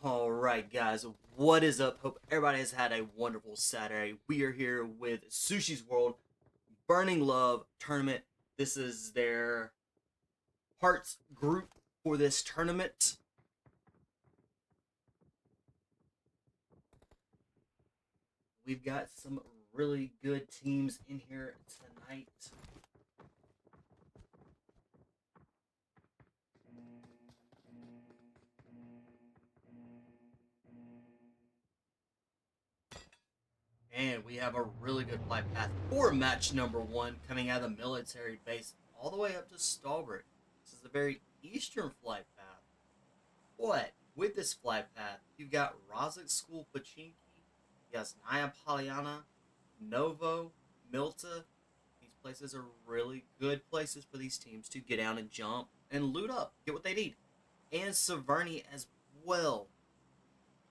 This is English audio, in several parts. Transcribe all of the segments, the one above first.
All right, guys, what is up? Hope everybody has had a wonderful Saturday. We are here with Sushi's World Burning Love Tournament. This is their hearts group for this tournament. We've got some really good teams in here tonight. And we have a really good flight path for match number one, coming out of the military base all the way up to Stalbert. This is a very eastern flight path. But with this flight path, you've got Rozek School Pachinki, you got Naya Polyana, Novo, Milta. These places are really good places for these teams to get down and jump and loot up, get what they need. And Severny as well.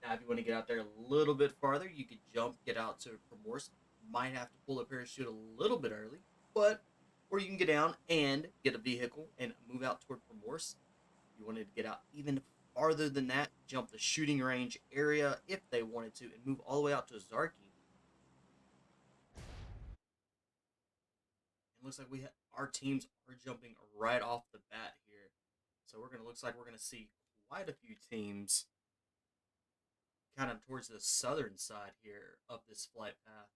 Now, if you want to get out there a little bit farther, you could jump, get out to Primorsk. Might have to pull a parachute a little bit early, but or you can get down and get a vehicle and move out toward Primorsk. If you wanted to get out even farther than that, jump the shooting range area if they wanted to, and move all the way out to Zarki. It looks like our teams are jumping right off the bat here, so looks like we're gonna see quite a few teams kind of towards the southern side here of this flight path.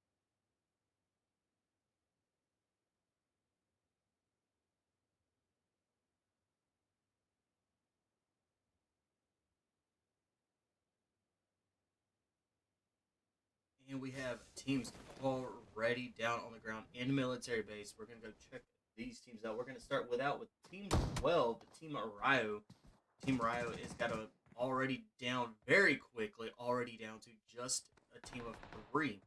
And we have teams already already down on the ground in military base. We're going to go check these teams out. We're going to start with Team 12, the team RAYO. Team RAYO is got already down very quickly, already down to just a team of 3.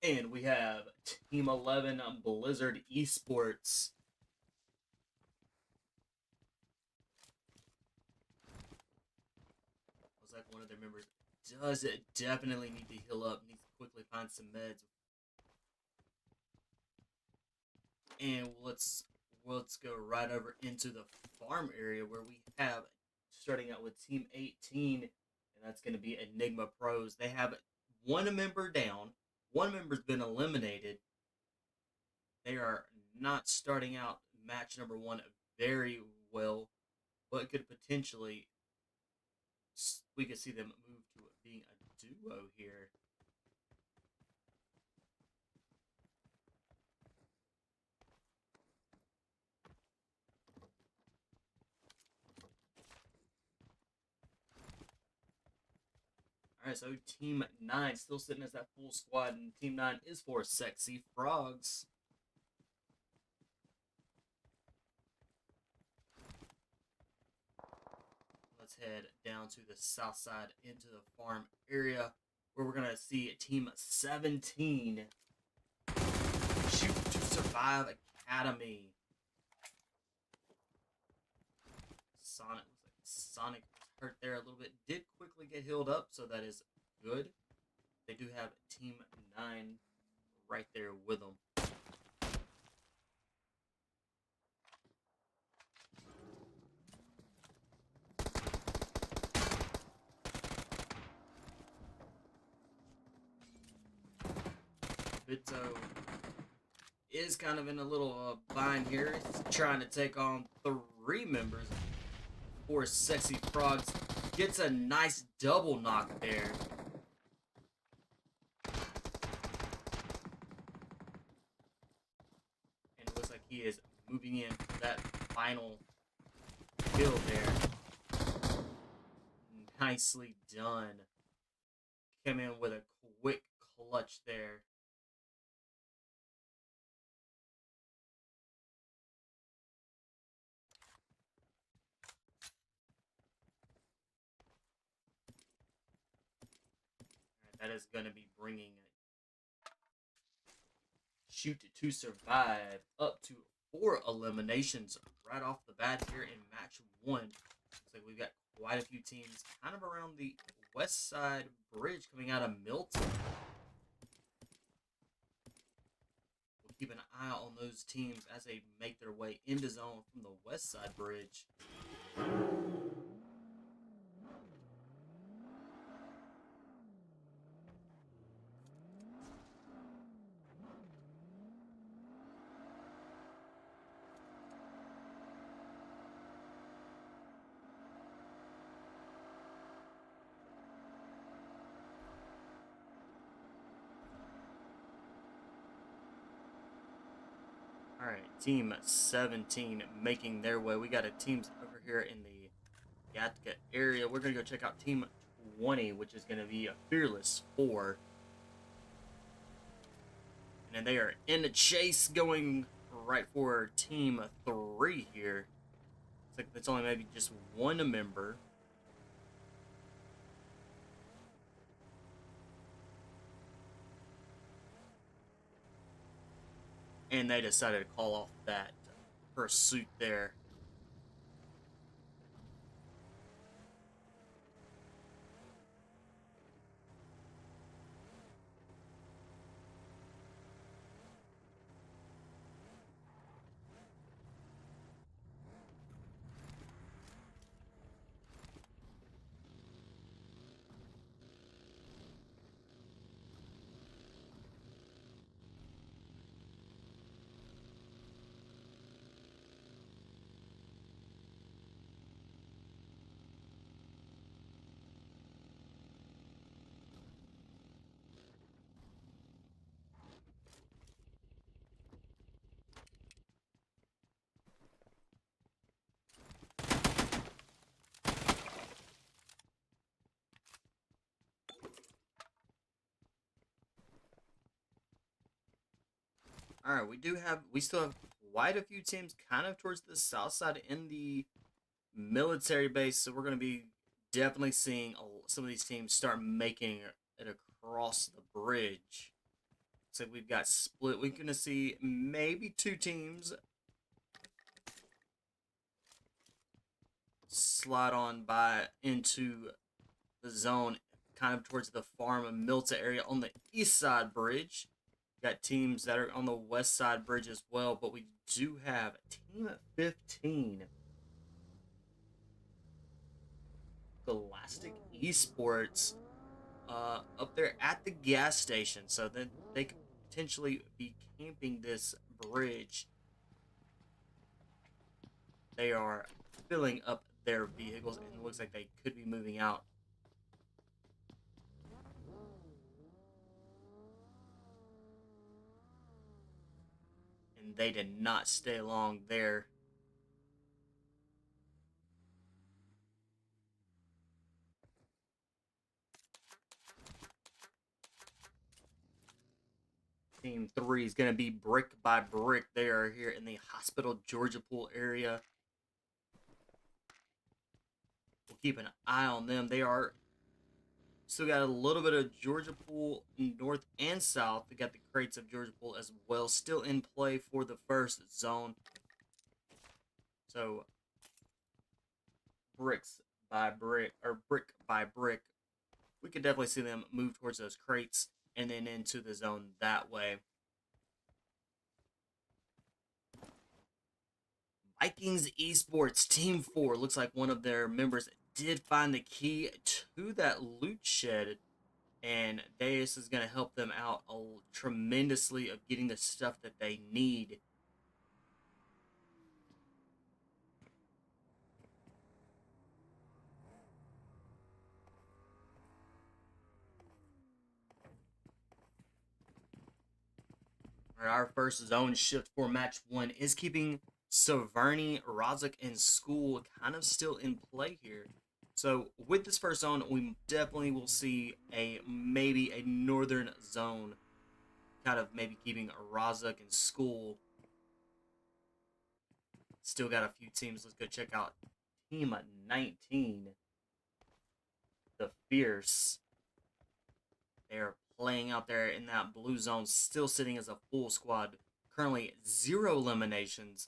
And we have Team 11, Blizzard Esports. Looks like one of their members does definitely need to heal up, needs to quickly find some meds. And let's go right over into the farm area where we have, starting out with Team 18, and that's going to be Enigma Pros. They have 1 member down. 1 member's been eliminated. They are not starting out match number 1 very well, but could potentially, we could see them move to being a duo here. Alright, so Team 9 still sitting as that full squad, and Team 9 is for Sexy Frogs. Let's head down to the south side into the farm area, where we're going to see Team 17, Shoot to Survive Academy. Sonic was hurt there a little bit. Did quickly get healed up, so that is good. They do have Team 9 right there with them. Bitzo is kind of in a little bind here. He's trying to take on 3 members. For Sexy Frogs, gets a nice double knock there. And it looks like he is moving in for that final kill there. Nicely done. Came in with a quick clutch there. That is going to be bringing Shoot to Survive up to 4 eliminations right off the bat here in match 1. Looks like we've got quite a few teams kind of around the west side bridge coming out of Milton. We'll keep an eye on those teams as they make their way into zone from the west side bridge. Alright, Team 17 making their way. We got a teams over here in the Gatka area. We're going to go check out Team 20, which is going to be a Fearless 4. And then they are in the chase going right for Team 3 here. Looks like it's only maybe just 1 member. And they decided to call off that pursuit there. right, we still have quite a few teams kind of towards the south side in the military base, so we're going to be definitely seeing some of these teams start making it across the bridge. So we've got split. We're going to see maybe two teams slide on by into the zone, kind of towards the farm and Milta area on the east side bridge. Got teams that are on the west side bridge as well, but we do have team 15, GALACTIC Esports, up there at the gas station, so that they could potentially be camping this bridge. They are filling up their vehicles, and it looks like they could be moving out. And they did not stay long there. Team 3 is going to be brick by brick. They are here in the Hospital Georgia Pool area. We'll keep an eye on them. They are still got a little bit of Georgia Pool north and south. They got the crates of Georgia Pool as well, still in play for the first zone. So bricks by brick, or brick by brick, we could definitely see them move towards those crates and then into the zone that way. Vikings Esports Team 4, looks like one of their members did find the key to that loot shed, and this is going to help them out tremendously of getting the stuff that they need. Our first zone shift for match 1 is keeping Severny, Rozak, and School kind of still in play here. So with this first zone, we definitely will see maybe a northern zone, kind of maybe keeping Rozak and School. Still got a few teams. Let's go check out Team 19, the Fierce. They're playing out there in that blue zone, still sitting as a full squad. Currently 0 eliminations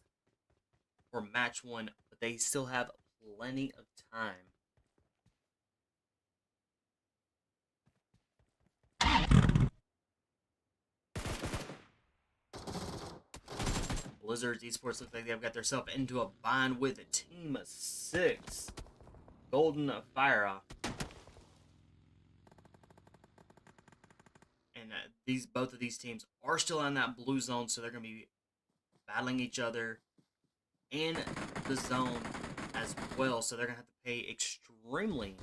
for match 1, but they still have plenty of time. Blizzard Esports look like they've got themselves into a bind with Team 6, Golden Phyra. And both of these teams are still in that blue zone, so they're going to be battling each other in the zone as well. So they're going to have to pay extremely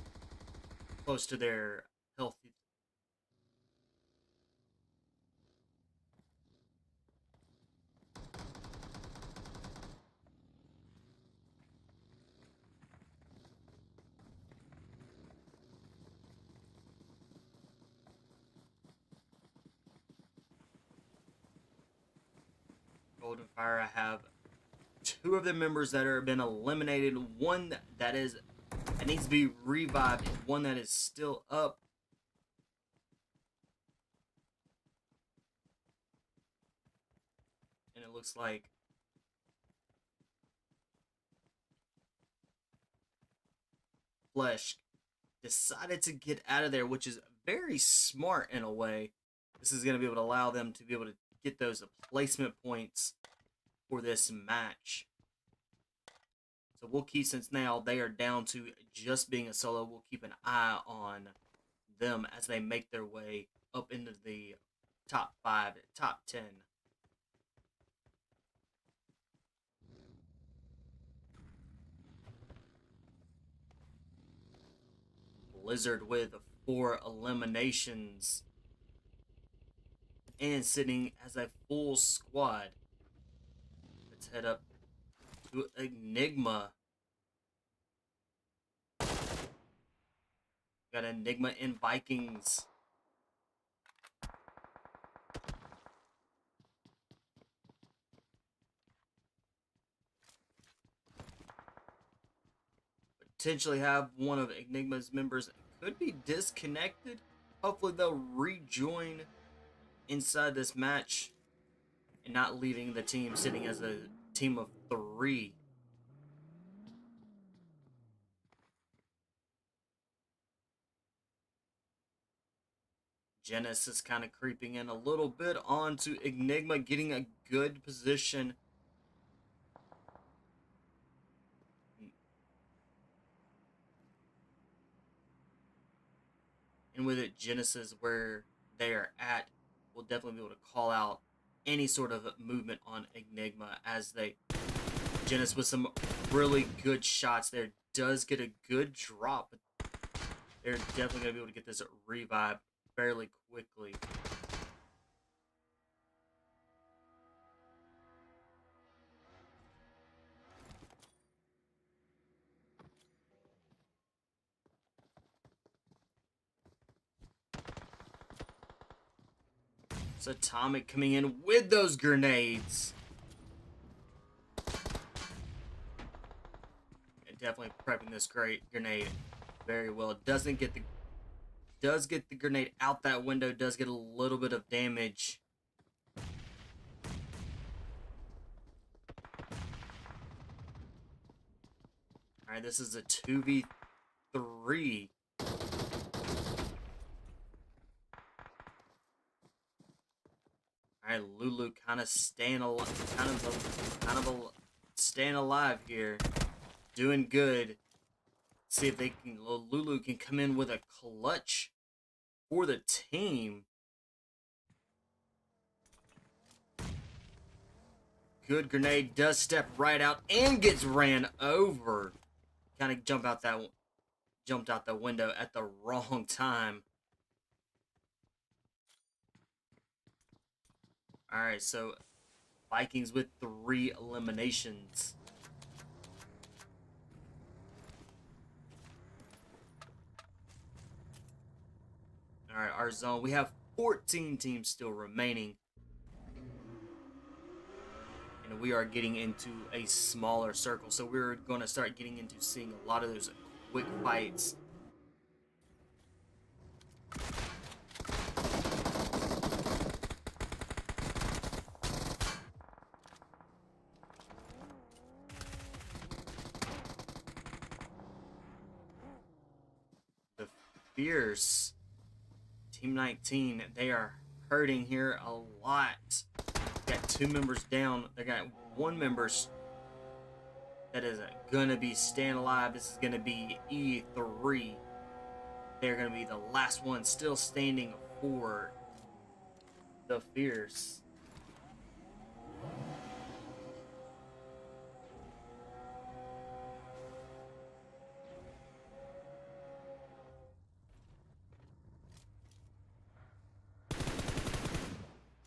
close to their health. Golden Phyra have 2 of the members that have been eliminated, one that needs to be revived, and one that is still up. And it looks like Flesh decided to get out of there, which is very smart in a way. This is going to be able to allow them to be able to get those placement points for this match. So we'll keep, since now they are down to just being a solo, we'll keep an eye on them as they make their way up into the top 5, top 10. Blizzard with 4 eliminations and sitting as a full squad. Let's head up to Enigma. Got Enigma and Vikings. potentially have one of Enigma's members could be disconnected. Hopefully they'll rejoin inside this match and not leaving the team sitting as a team of 3. Genesis kind of creeping in a little bit onto Enigma, getting a good position. And with it, Genesis, where they are at, will definitely be able to call out any sort of movement on Enigma as they... Genesis with some really good shots there. Does get a good drop, but they're definitely going to be able to get this revive fairly quickly. It's Atomic coming in with those grenades. And definitely prepping this great grenade very well. Does get the grenade out that window, does get a little bit of damage. Alright, this is a 2v3. Alright, Lulu kind of staying alive, staying alive here. Doing good. See if they can Lulu can come in with a clutch for the team. Good grenade, does step right out and gets ran over. Kind of jumped out the window at the wrong time. Alright, so Vikings with 3 eliminations. Alright, our zone. We have 14 teams still remaining. And we are getting into a smaller circle. So we're going to start getting into seeing a lot of those quick fights. The Fierce Team 19, they are hurting here a lot. Got 2 members down. They got 1 member that is gonna be staying alive. This is gonna be E3. They're gonna be the last one still standing for the Fierce.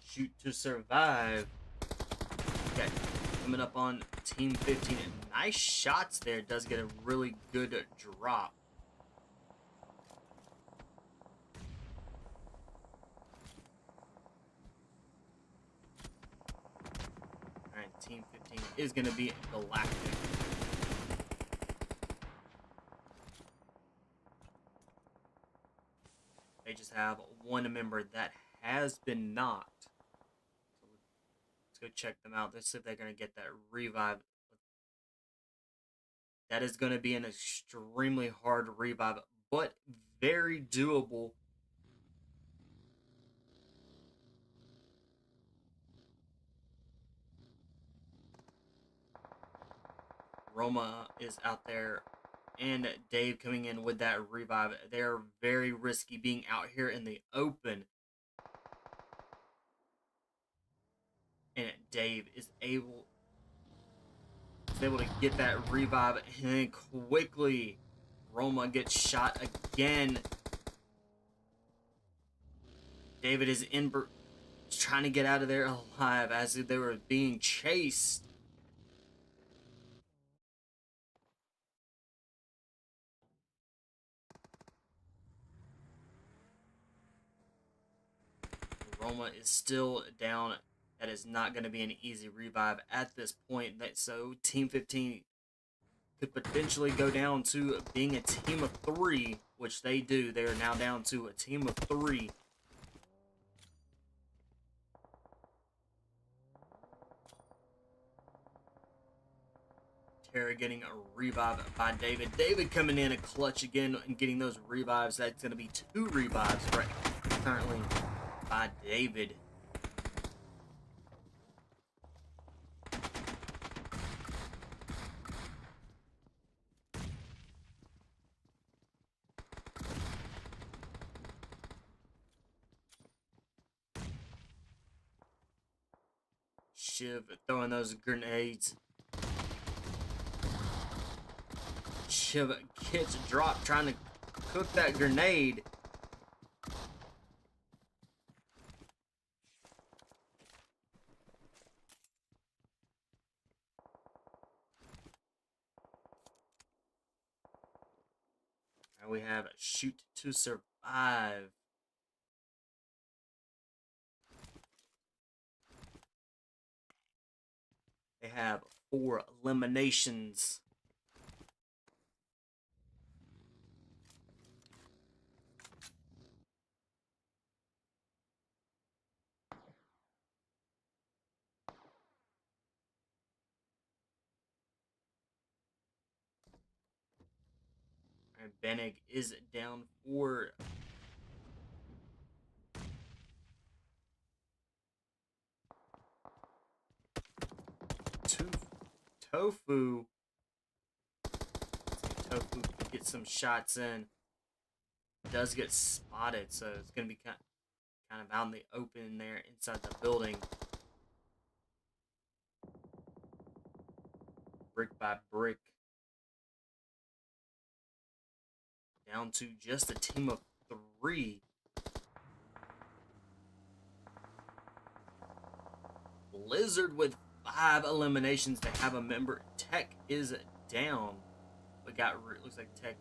Shoot to survive. Okay, coming up on Team 15. Nice shots there. Does get a really good drop. Alright, Team 15 is going to be Galactic. They just have 1 member that has been knocked. Go check them out. Let's see if they're going to get that revive. That is going to be an extremely hard revive, but very doable. Roma is out there, and Dave coming in with that revive. They're very risky being out here in the open. And Dave is able to get that revive, and then quickly Roma gets shot again. David is trying to get out of there alive as they were being chased. Roma is still down. That is not going to be an easy revive at this point. So Team 15 could potentially go down to being a team of 3, which they do. They are now down to a team of 3. Terra getting a revive by David. David coming in a clutch again and getting those revives. That's going to be 2 revives right currently by David. Shiv throwing those grenades. Shiv gets dropped trying to cook that grenade. And we have shoot to survive. They have 4 eliminations. And Benig is down for Tofu. Tofu gets some shots in. Does get spotted, so it's going to be kind of out in the open there inside the building. Brick by brick. Down to just a team of 3. Blizzard with 5 eliminations. They have a member. Tech is down. But looks like Tech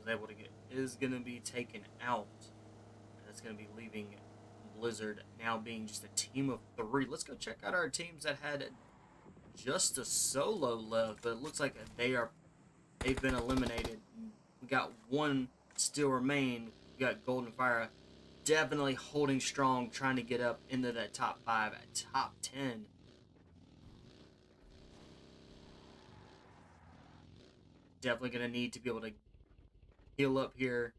was able to is going to be taken out. And that's going to be leaving Blizzard now being just a team of 3. Let's go check out our teams that had just a solo left, but it looks like they've been eliminated. We got 1 still remain. We got Golden Phyra definitely holding strong, trying to get up into that top 5, top 10. Definitely going to need to be able to heal up here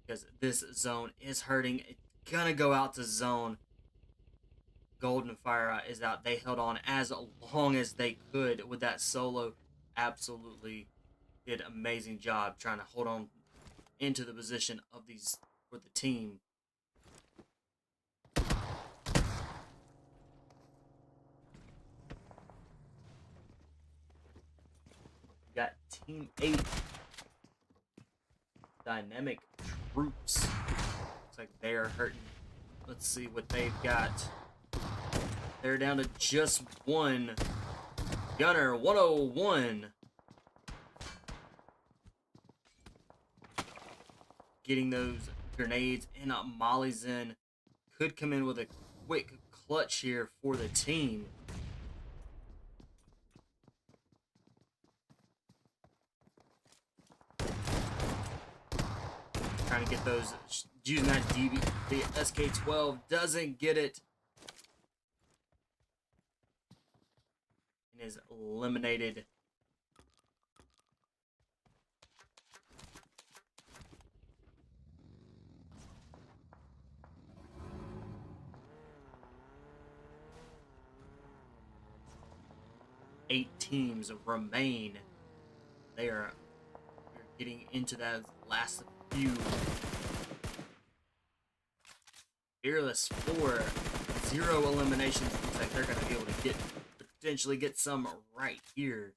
because this zone is hurting. It's going to go out to zone. Golden Phyra is out. They held on as long as they could with that solo. Absolutely did an amazing job trying to hold on into the position of these for the team. Got Team 8 Dynamic Troops. Looks like they are hurting. Let's see what they've got. They're down to just 1. Gunner 101. Getting those grenades and mollies in. Could come in with a quick clutch here for the team. Trying to get those, using that DB, the SK-12 doesn't get it. And is eliminated. Eight teams remain. We're getting into that last few. Fearless 4, 0 eliminations. Looks like they're going to be able to potentially get some right here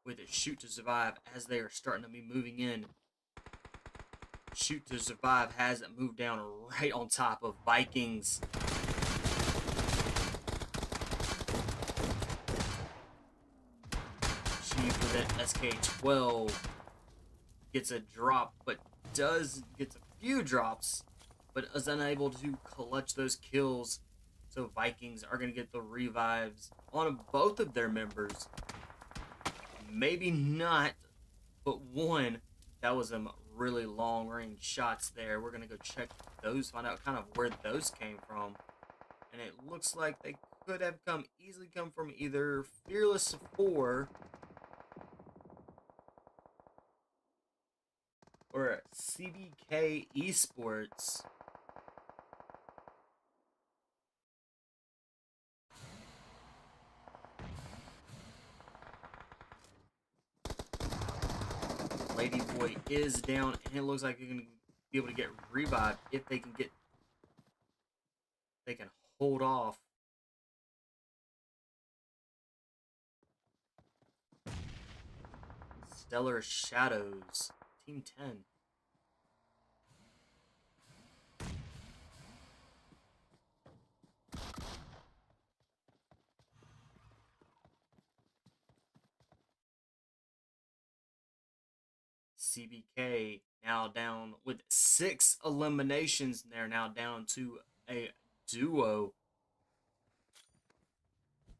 with a shoot to survive as they are starting to be moving in. Shoot to survive has moved down right on top of Vikings. Chief with that SK-12 gets a drop, but gets a few drops, but is unable to clutch those kills. So Vikings are going to get the revives on both of their members. maybe not, but one. That was some really long range shots there. We're gonna go check those, find out kind of where those came from. And it looks like they could have easily come from either Fearless 4 or CBK Esports. Ladyboy is down, and it looks like they're going to be able to get revived if they can get... They can hold off. Stellar Shadows, Team 10. CBK now down with 6 eliminations. They're now down to a duo.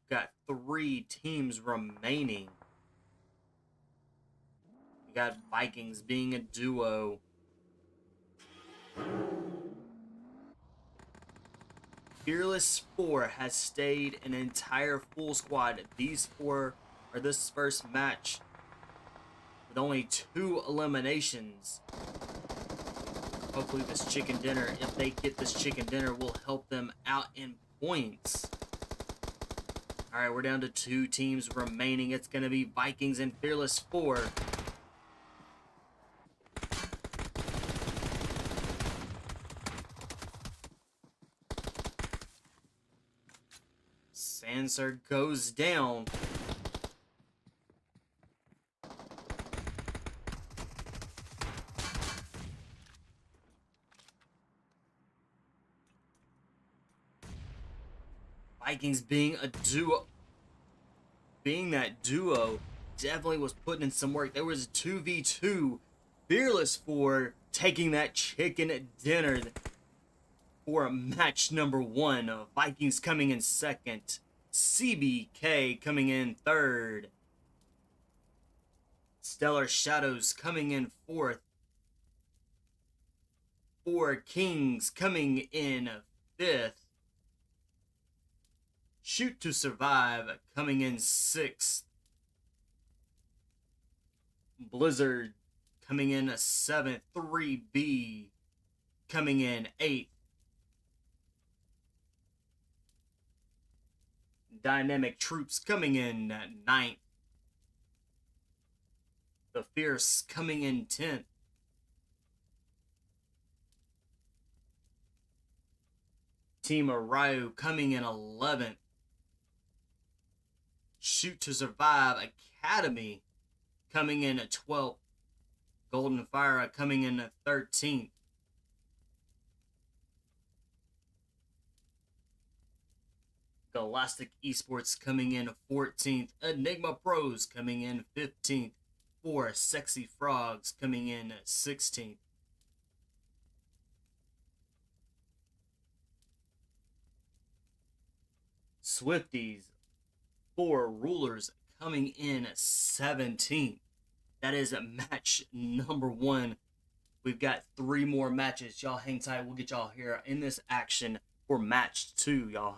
Got 3 teams remaining. We got Vikings being a duo. Fearless 4 has stayed an entire full squad. These 4 are this first match with only 2 eliminations. Hopefully this chicken dinner, if they get this chicken dinner, will help them out in points. Alright, we're down to 2 teams remaining. It's going to be Vikings and Fearless 4. Sanser goes down. Vikings being a duo, being that duo, definitely was putting in some work. There was a 2v2. Fearless 4 taking that chicken dinner for match number 1. Vikings coming in second. CBK coming in third. Stellar Shadows coming in fourth. 4 Kings coming in fifth. Shoot to Survive coming in 6th. Blizzard coming in 7th. 3B coming in 8th. Dynamic Troops coming in 9th. The Fierce coming in 10th. Team RAYO coming in 11th. Shoot to Survive Academy coming in at 12th. Golden Phyra coming in at 13th. GALACTIC Esports coming in 14th. Enigma Pros coming in 15th. 4 Sexy Frogs coming in 16th. Swifties For Rulers coming in 17th. That is match number 1. We've got 3 more matches. Y'all hang tight. We'll get y'all here in this action for match 2, y'all.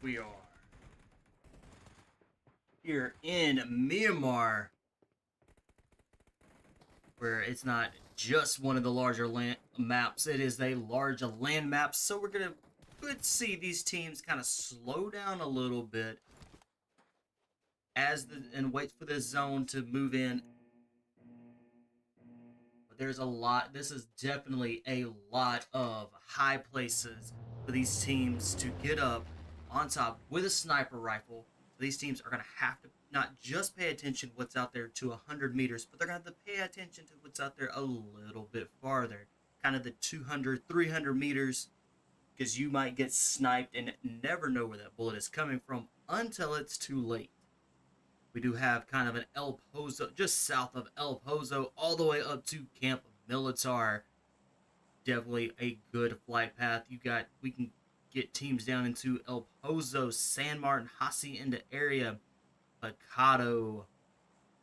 We are here in Myanmar, where it's not just one of the larger land maps, it is a large land map. So we're gonna could see these teams kind of slow down a little bit and wait for this zone to move in. But there's a lot. This is definitely a lot of high places for these teams to get up on top with a sniper rifle. So these teams are going to have to not just pay attention what's out there to 100 meters, but they're going to have to pay attention to what's out there a little bit farther, kind of the 200, 300 meters, because you might get sniped and never know where that bullet is coming from until it's too late. We do have kind of an El Pozo, just south of El Pozo, all the way up to Camp Militar. Definitely a good flight path. We can get teams down into El Pozo, San Martin, Hacienda area, Picado,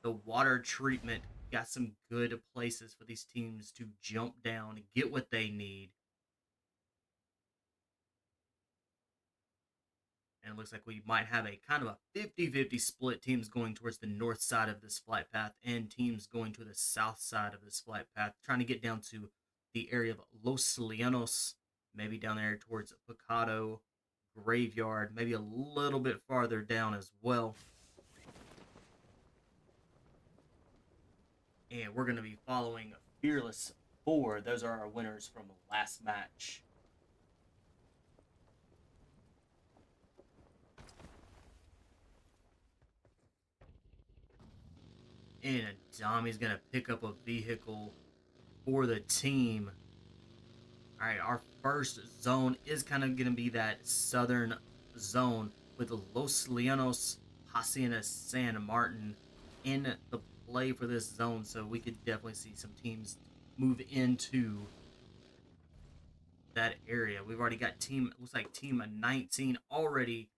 the water treatment. Got some good places for these teams to jump down and get what they need. And it looks like we might have a kind of a 50-50 split, teams going towards the north side of this flight path and teams going to the south side of this flight path, trying to get down to the area of Los Llanos, maybe down there towards Picado, Graveyard, maybe a little bit farther down as well. And we're going to be following Fearless 4. Those are our winners from last match. And Adami's going to pick up a vehicle for the team. All right, our first zone is kind of going to be that southern zone with Los Llanos, Hacienda, San Martin in the play for this zone. So we could definitely see some teams move into that area. We've already got looks like team 19 already.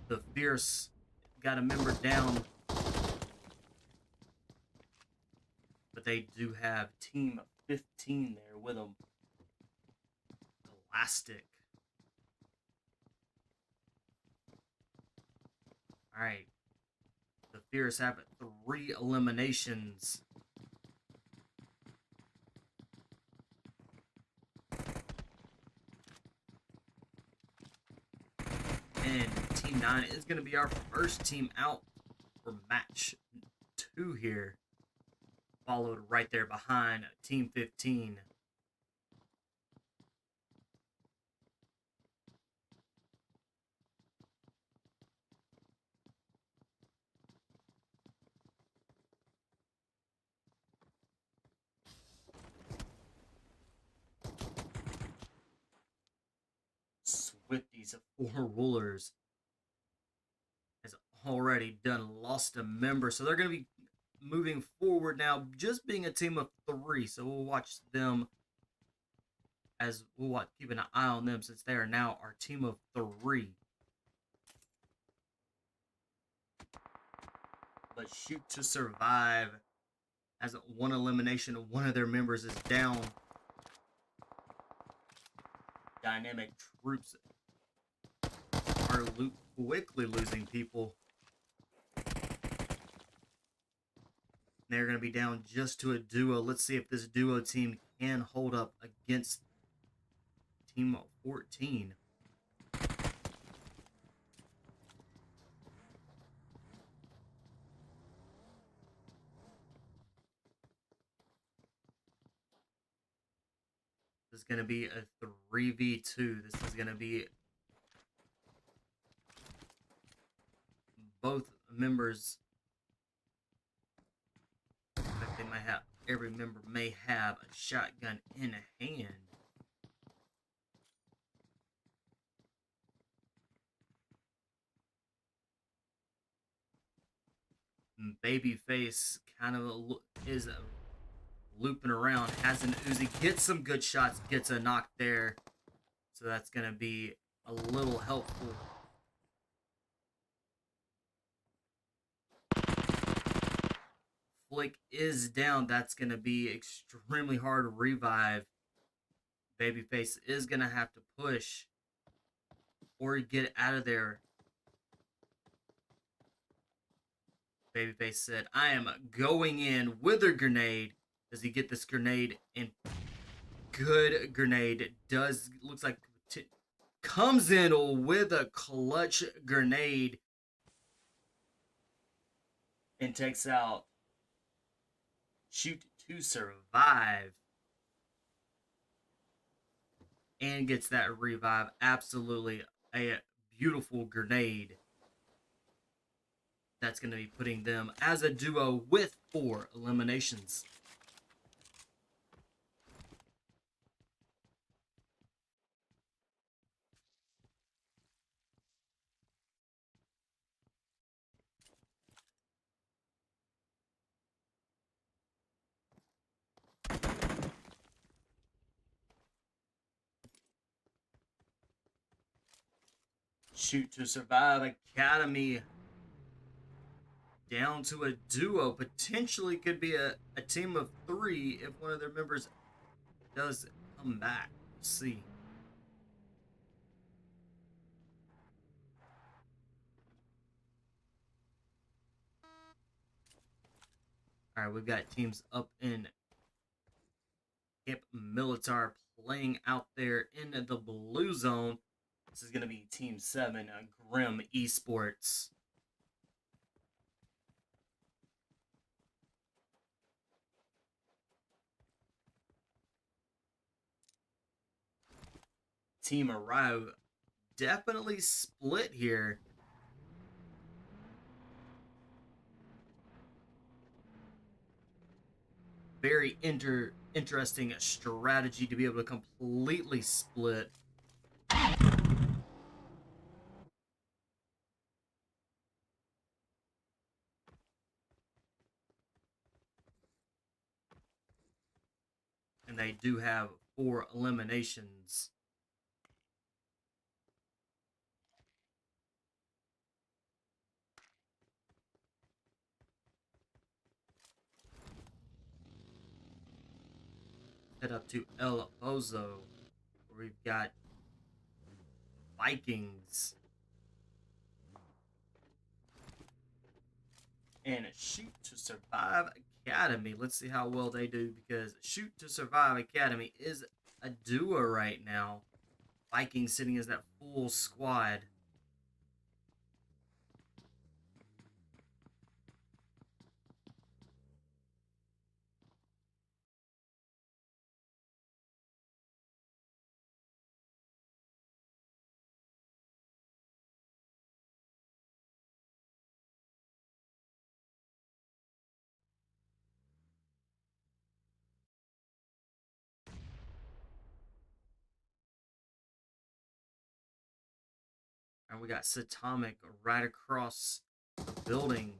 The Fierce got a member down, but they do have team 15 there with them. GALACTIC. All right. The Fierce have 3 eliminations. And Team 9 is going to be our first team out for match 2 here. Followed right there behind Team 15. Swifties For Rulers has already lost a member, so they're going to be moving forward now, just being a team of 3. So we'll watch them keep an eye on them, since they are now our team of 3. But Shoot to Survive has 1 elimination. One of their members is down. Dynamic Troops are quickly losing people. They're going to be down just to a duo. Let's see if this duo team can hold up against Team 14. This is going to be a 3v2. This is going to be both members. They might have, every member may have a shotgun in hand. Babyface kind of is looping around, has an Uzi, gets some good shots, gets a knock there. So that's going to be a little helpful. Flick is down. That's going to be extremely hard to revive. Babyface is going to have to push. or get out of there. Babyface said, I am going in with a grenade. Does he get this grenade? And good grenade. Does, looks like, comes in with a clutch grenade. And takes out Shoot to Survive. And gets that revive. Absolutely a beautiful grenade. That's going to be putting them as a duo with 4 eliminations. Shoot to Survive Academy down to a duo. Potentially could be a team of 3 if one of their members does come back. Let's see. All right, we've got teams up in Camp Militar playing out there in the blue zone. This is going to be Team 7, GRIM Esports. Team RAYO definitely split here. Very interesting strategy to be able to completely split. And they do have 4 eliminations. Head up to El Pozo, where we've got Vikings and Shoot to Survive Academy. Let's see how well they do, because Shoot to Survive Academy is a duo right now. Vikings sitting as that full squad. And we got Satomic right across the building,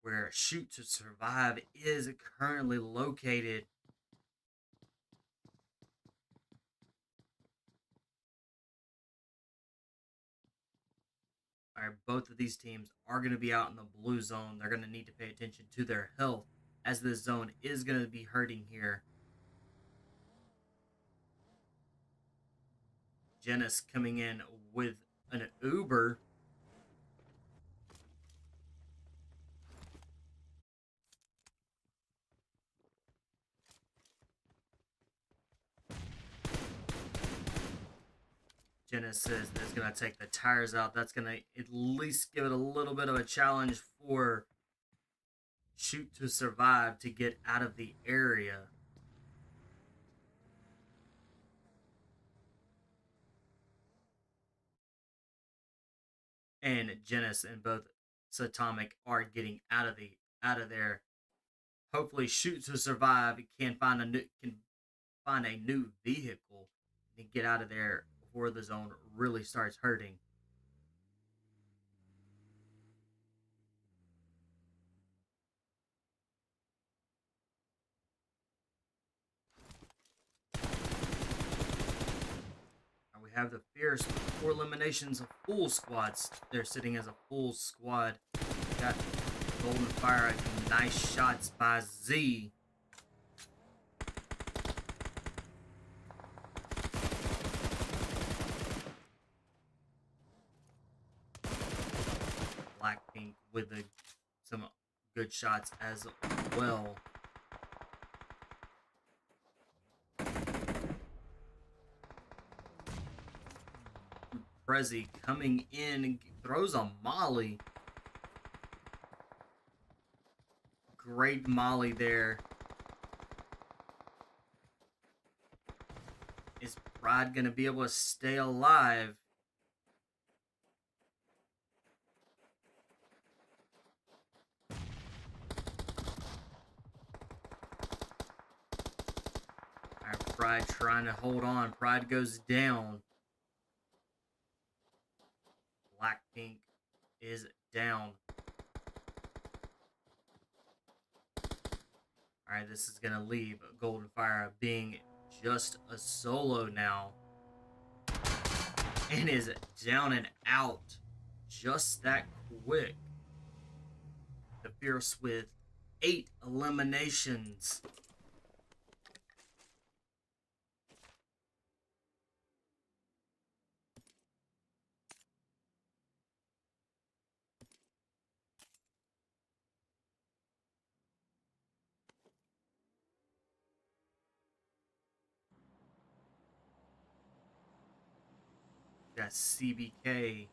where Shoot to Survive is currently located. All right, both of these teams are going to be out in the blue zone. They're going to need to pay attention to their health, as this zone is going to be hurting here. Genis coming in with an Uber. Genis says that's going to take the tires out. That's going to at least give it a little bit of a challenge for Shoot to Survive to get out of the area. And Genis and both Satomic are getting out of there. Hopefully, Shoot to Survive can find a new vehicle and get out of there before the zone really starts hurting. And we have the Fierce 4 eliminations of full squads. They're sitting as a full squad. We got Golden Phyra, nice shots by Z. with some good shots as well. Prezi coming in and throws a molly. Great molly there. Is Pride going to be able to stay alive? Alright, Pride trying to hold on. Pride goes down. Blackpink is down. Alright, this is going to leave Golden Phyra being just a solo now. And is down and out just that quick. The Fierce with 8 eliminations. Got CBK.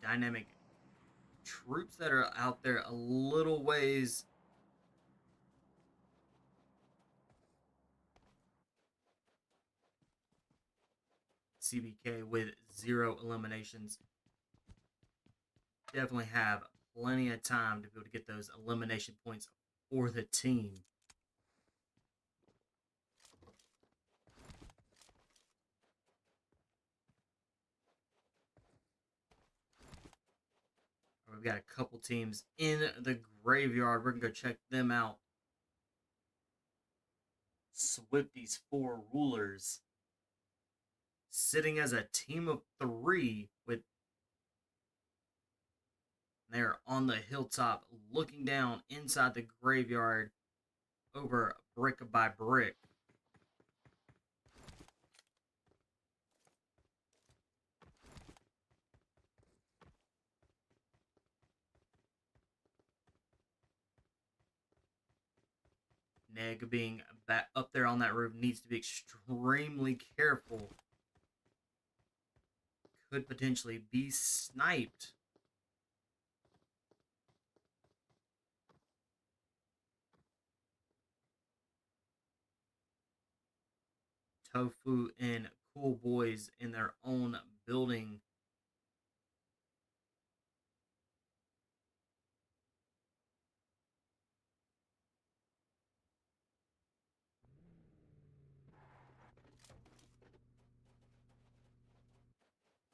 Dynamic troops that are out there a little ways. CBK with 0 eliminations. Definitely have plenty of time to be able to get those elimination points for the team. We've got a couple teams in the graveyard. We're going to go check them out. Swifties For Rulers. Sitting as a team of 3 with... They're on the hilltop looking down inside the graveyard over brick by brick. Neg being back up there on that roof needs to be extremely careful. Could potentially be sniped. Tofu and Cool Boys in their own building.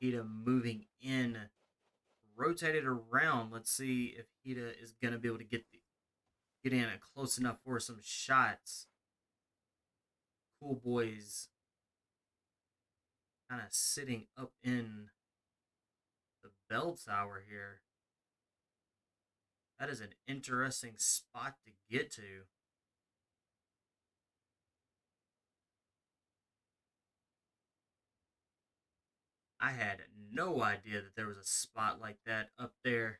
Hida moving in, rotated around. Let's see if Hida is going to be able to get in close enough for some shots. Cool Boys kind of sitting up in the bell tower here. That is an interesting spot to get to. I had no idea that there was a spot like that up there.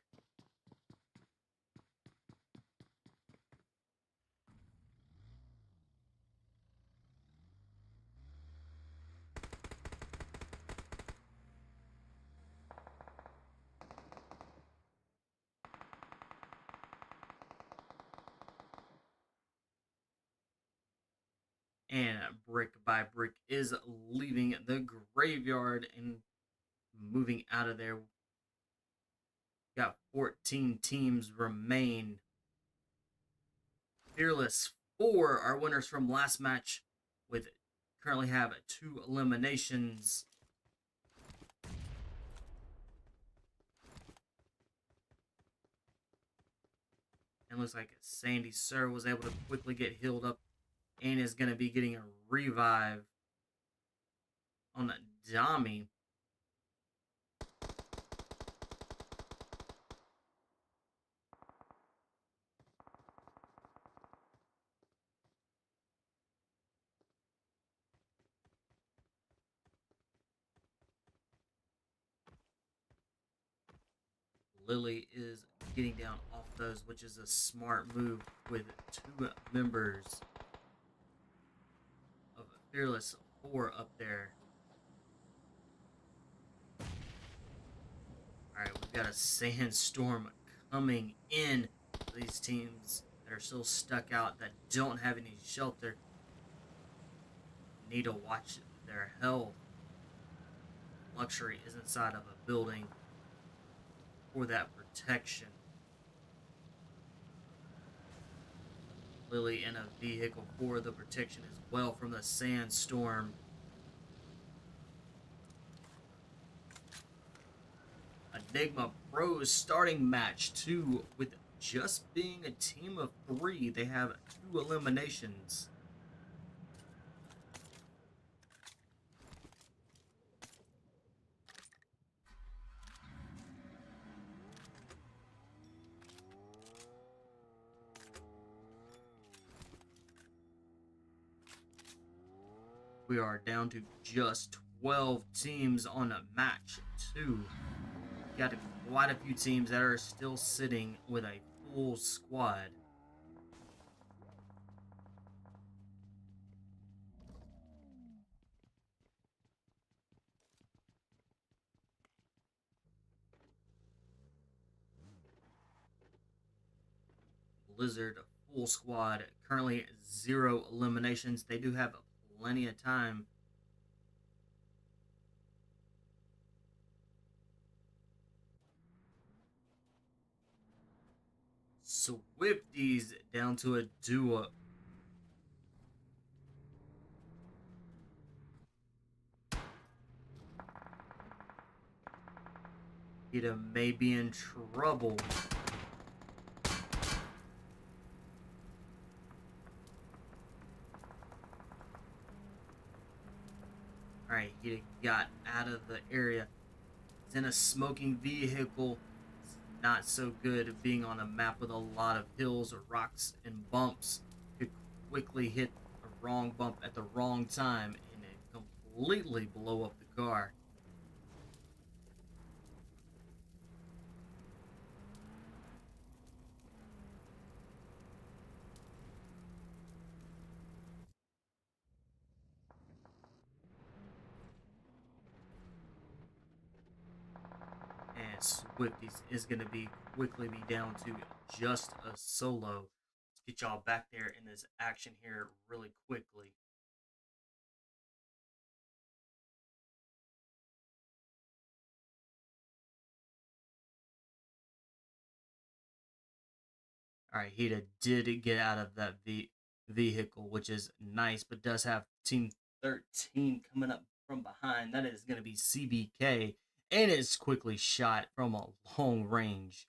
And brick by brick is leaving the graveyard and moving out of there. Got 14 teams remain. Fearless 4 are winners from last match, with currently have 2 eliminations. And looks like Sandy Sir was able to quickly get healed up and is going to be getting a revive on Dami. Lily is getting down off those, which is a smart move with 2 members of Fearless 4 up there. Alright, we've got a sandstorm coming in. These teams that are still stuck out, that don't have any shelter, need to watch their health. Luxury is inside of a building for that protection. Lily in a vehicle for the protection as well from the sandstorm. Enigma Pro is starting match 2 with just being a team of 3. They have 2 eliminations. We are down to just 12 teams on match 2. Got quite a few teams that are still sitting with a full squad. Blizzard full squad, currently 0 eliminations. They do have plenty of time. Swifties down to a duo. Ida may be in trouble. Alright, he got out of the area. He's in a smoking vehicle. It's not so good at being on a map with a lot of hills, rocks, and bumps. Could quickly hit a wrong bump at the wrong time and it completely blow up the car. And Swifties is going to be quickly be down to just a solo. Let's get y'all back there in this action here really quickly. Alright, he did get out of that vehicle, which is nice, but does have Team 13 coming up from behind. That is going to be CBK, and it's quickly shot from a long range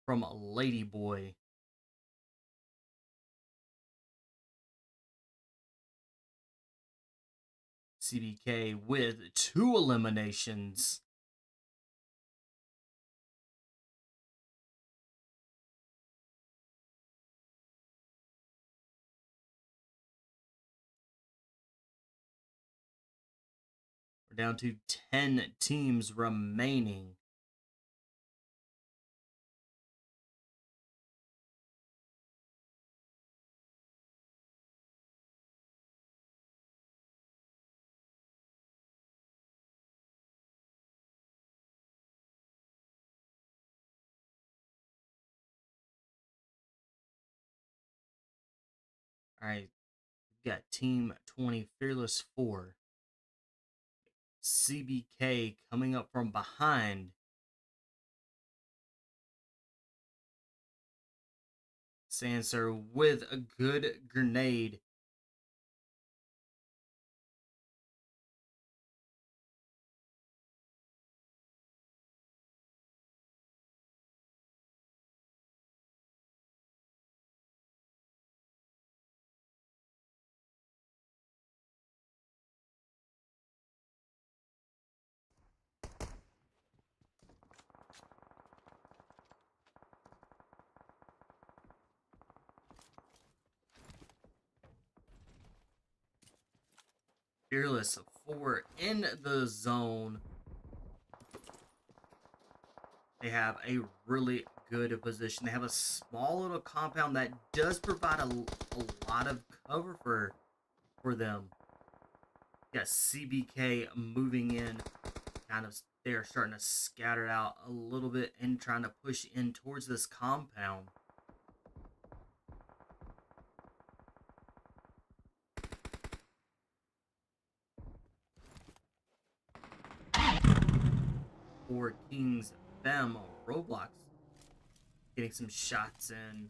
from a Ladyboy. CBK with 2 eliminations. We're down to 10 teams remaining. Alright, we've got Team 20 Fearless 4. CBK coming up from behind. Sanser with a good grenade. Fearless 4 in the zone. They They have a really good position. They have a small little compound that does provide a lot of cover for them. Got CBK moving in, kind of they're starting to scatter out a little bit and trying to push in towards this compound. For Kings Fem Roblox getting some shots in.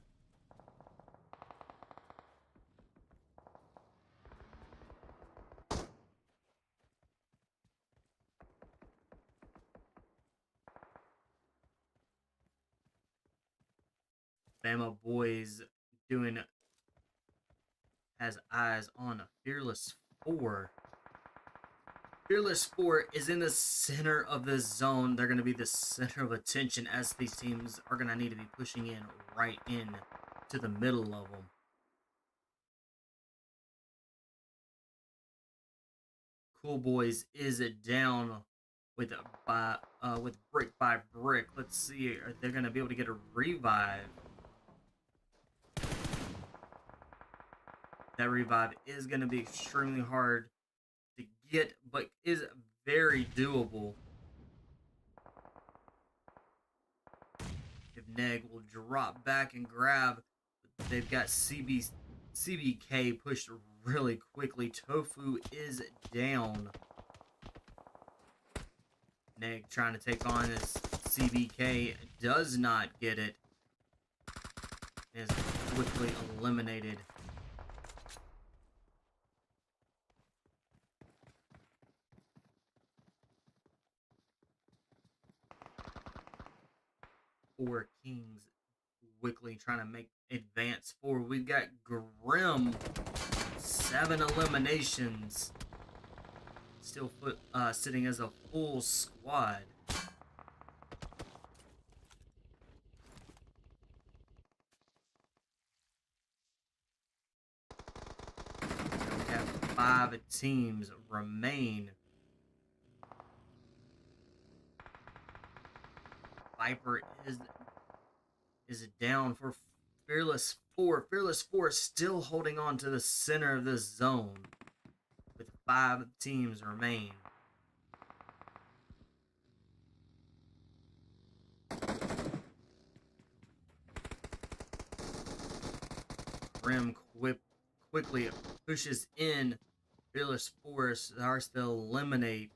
Bama Boys has eyes on a Fearless 4. Fearless 4 is in the center of the zone. They're going to be the center of attention as these teams are going to need to be pushing in right in to the middle of them. Cool Boys is down with brick by brick. Let's see, are they going to be able to get a revive? That revive is going to be extremely hard to get, but is very doable. If Neg will drop back and grab, they've got CBK pushed really quickly. Tofu is down. Neg trying to take on this CBK, does not get it. Is quickly eliminated. Four Kings quickly trying to make advance forward. We've got Grim, 7 eliminations. Still sitting as a full squad. We have 5 teams remain. Viper is down for Fearless 4. Fearless 4 still holding on to the center of this zone with 5 teams remain. Grim quickly pushes in. Fearless 4 starts to eliminate.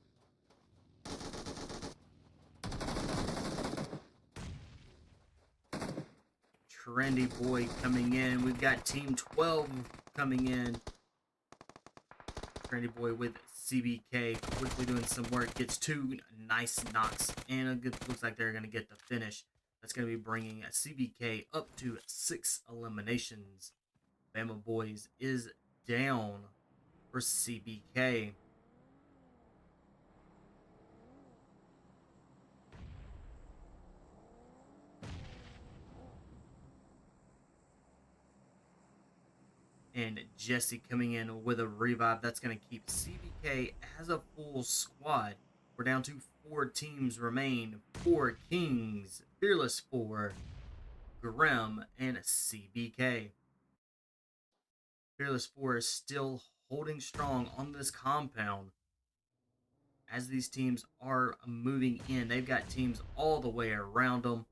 Trendy Boy coming in. We've got Team 12 coming in. Trendy Boy with CBK quickly doing some work. Gets 2 nice knocks. And looks like they're going to get the finish. That's going to be bringing CBK up to 6 eliminations. Bama Boys is down for CBK. And Jesse coming in with a revive. That's going to keep CBK as a full squad. We're down to 4 teams remain. 4 Kings, Fearless 4, Grim, and CBK. Fearless 4 is still holding strong on this compound. As these teams are moving in, they've got teams all the way around them.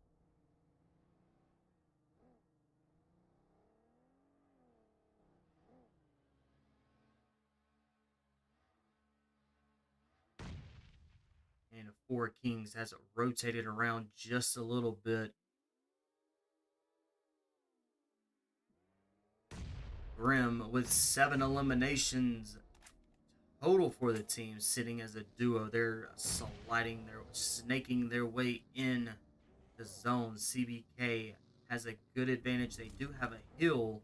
And 4 Kings has rotated around just a little bit. Grim with 7 eliminations total for the team, sitting as a duo. They're snaking their way in the zone. CBK has a good advantage. They do have a heal.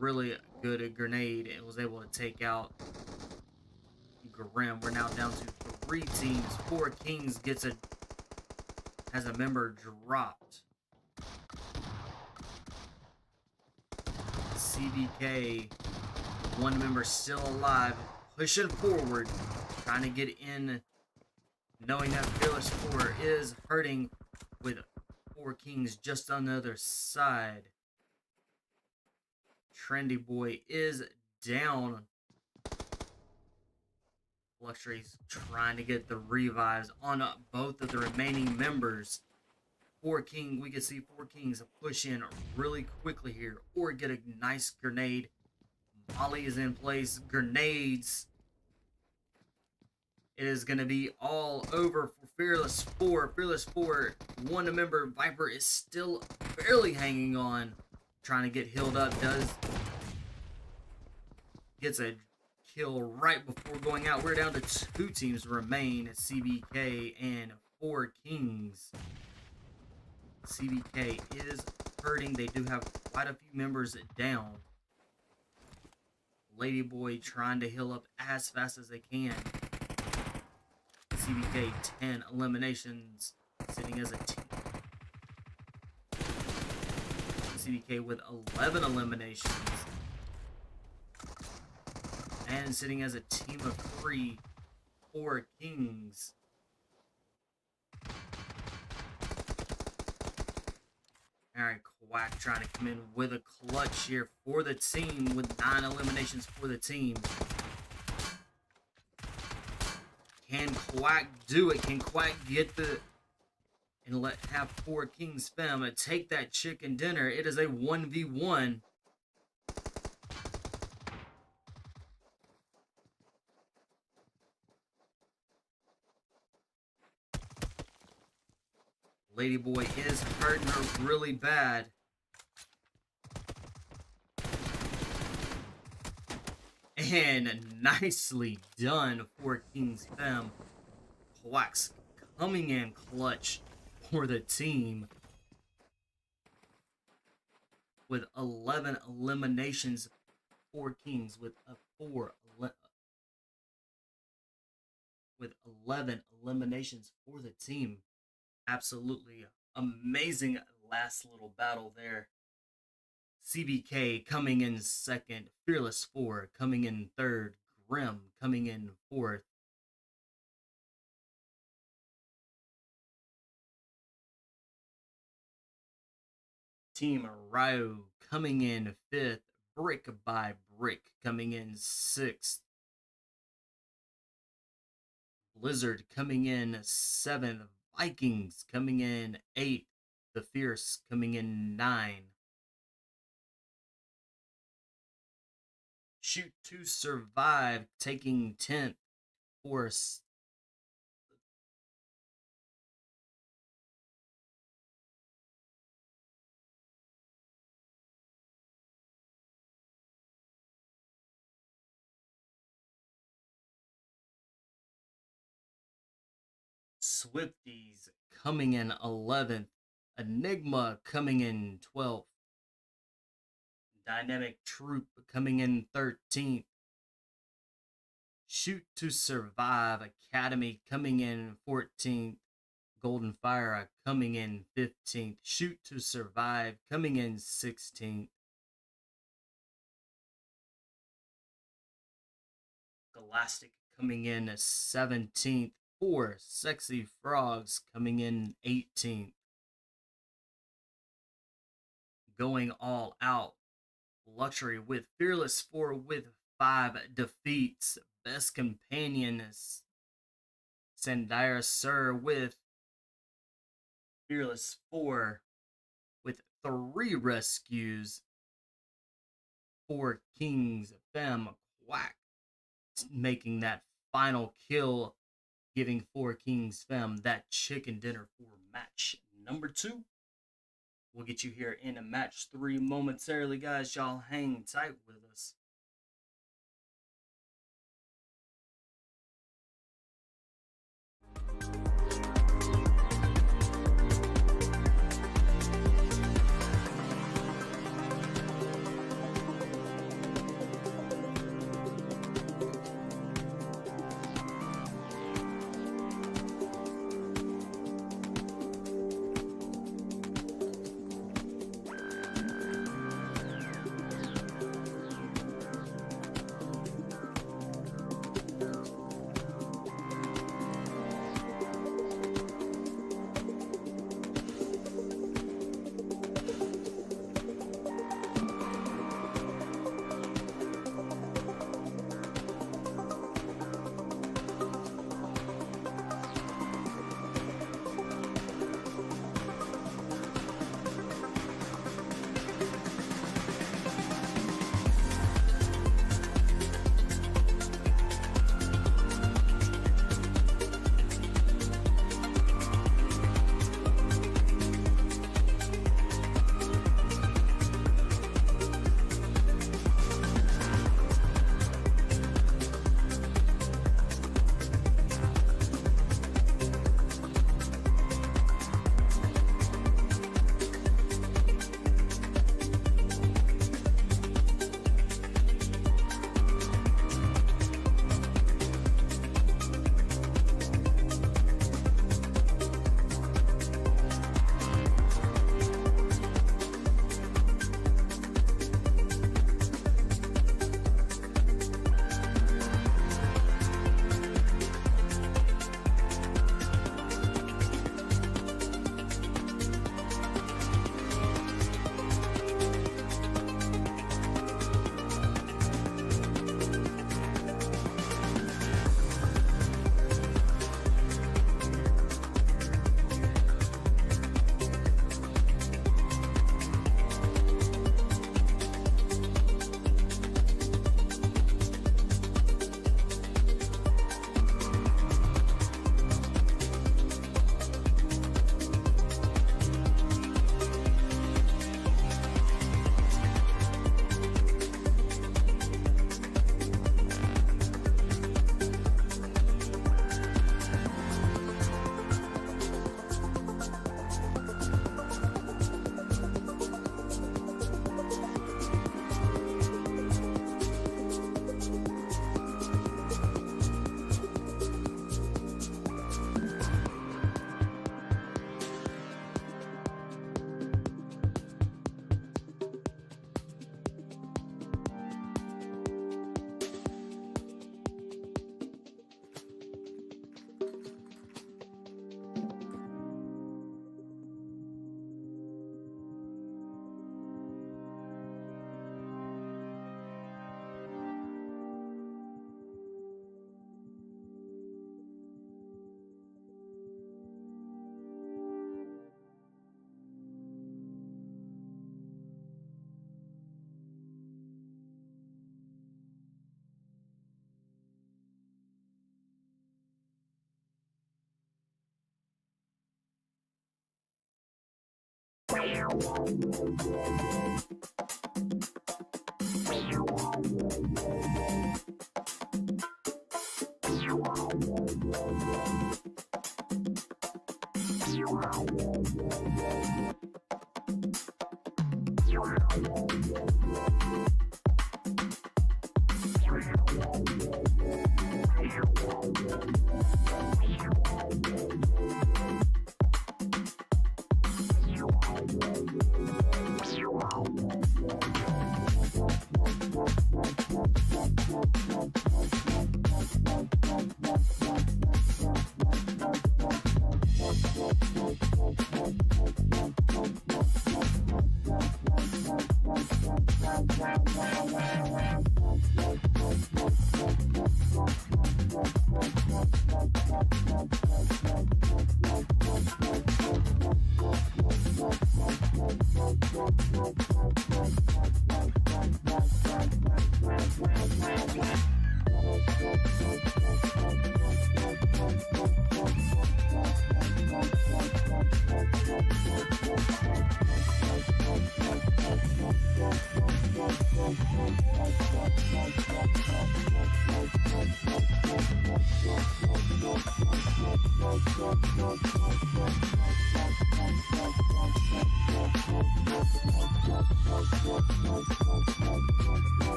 Really good grenade and was able to take out Grim. We're now down to 3 teams. 4 Kings has a member dropped. CBK One member still alive, pushing forward, trying to get in, knowing that Fearless 4 is hurting with 4 Kings just on the other side. Trendy Boy is down. Luxury's trying to get the revives on both of the remaining members. 4 King, we can see 4 Kings push in really quickly here, or get a nice grenade. Molly is in place. Grenades. It is going to be all over for Fearless 4. Fearless 4, one member, Viper, is still barely hanging on. Trying to get healed up. Gets a kill right before going out. We're down to 2 teams remain. CBK and 4 Kings. CBK is hurting. They do have quite a few members down. Ladyboy trying to heal up as fast as they can. CBK 10 eliminations, sitting as a team. CBK with 11 eliminations. And sitting as a team of 3, 4 Kings. Alright, Quack trying to come in with a clutch here for the team with 9 eliminations for the team. Can Quack do it? Can Quack get the... and have 4 Kings fam take that chicken dinner? It is a 1v1. Ladyboy is hurting her really bad. And nicely done for King's Fem. Quack's coming in clutch for the team. With 11 eliminations for Kings. With 11 eliminations for the team. Absolutely amazing last little battle there. CBK coming in second. Fearless 4 coming in third. Grim coming in fourth. Team RAYO coming in fifth. Brick by Brick coming in sixth. Blizzard coming in seventh. Vikings coming in 8th. The Fierce coming in 9. Shoot to Survive taking 10th. Force. Swifties coming in 11th. Enigma coming in 12th. Dynamic Troop coming in 13th. Shoot to Survive Academy coming in 14th. Golden Phyra coming in 15th. Shoot to Survive coming in 16th. GALACTIC coming in 17th. 4 Sexy Frogs coming in 18th. Going all out. Luxury with Fearless 4 with 5 defeats. Best Companion is Sandira Sir with Fearless 4 with 3 rescues. 4 Kings Fem Quack making that final kill, giving 4 Kings Fem that chicken dinner for match number 2. We'll get you here in a match 3 momentarily, guys. Y'all hang tight with us.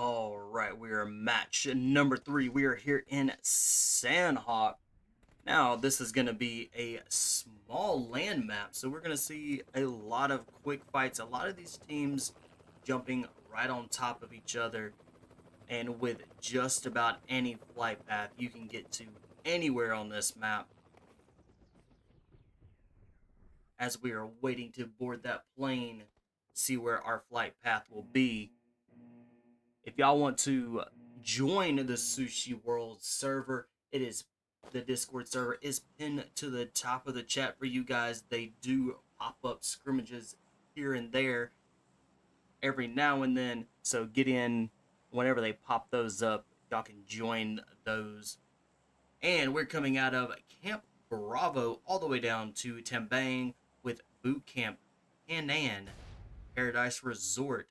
All right, we are match number 3. We are here in Sandhawk. Now, this is going to be a small land map, so we're going to see a lot of quick fights. A lot of these teams jumping right on top of each other, and with just about any flight path, you can get to anywhere on this map. As we are waiting to board that plane, see where our flight path will be. If y'all want to join the Sushi World server, the Discord server is pinned to the top of the chat for you guys. They do pop up scrimmages here and there every now and then, so get in whenever they pop those up. Y'all can join those. And we're coming out of Camp Bravo all the way down to Tambang with Boot Camp Hanan Paradise Resort,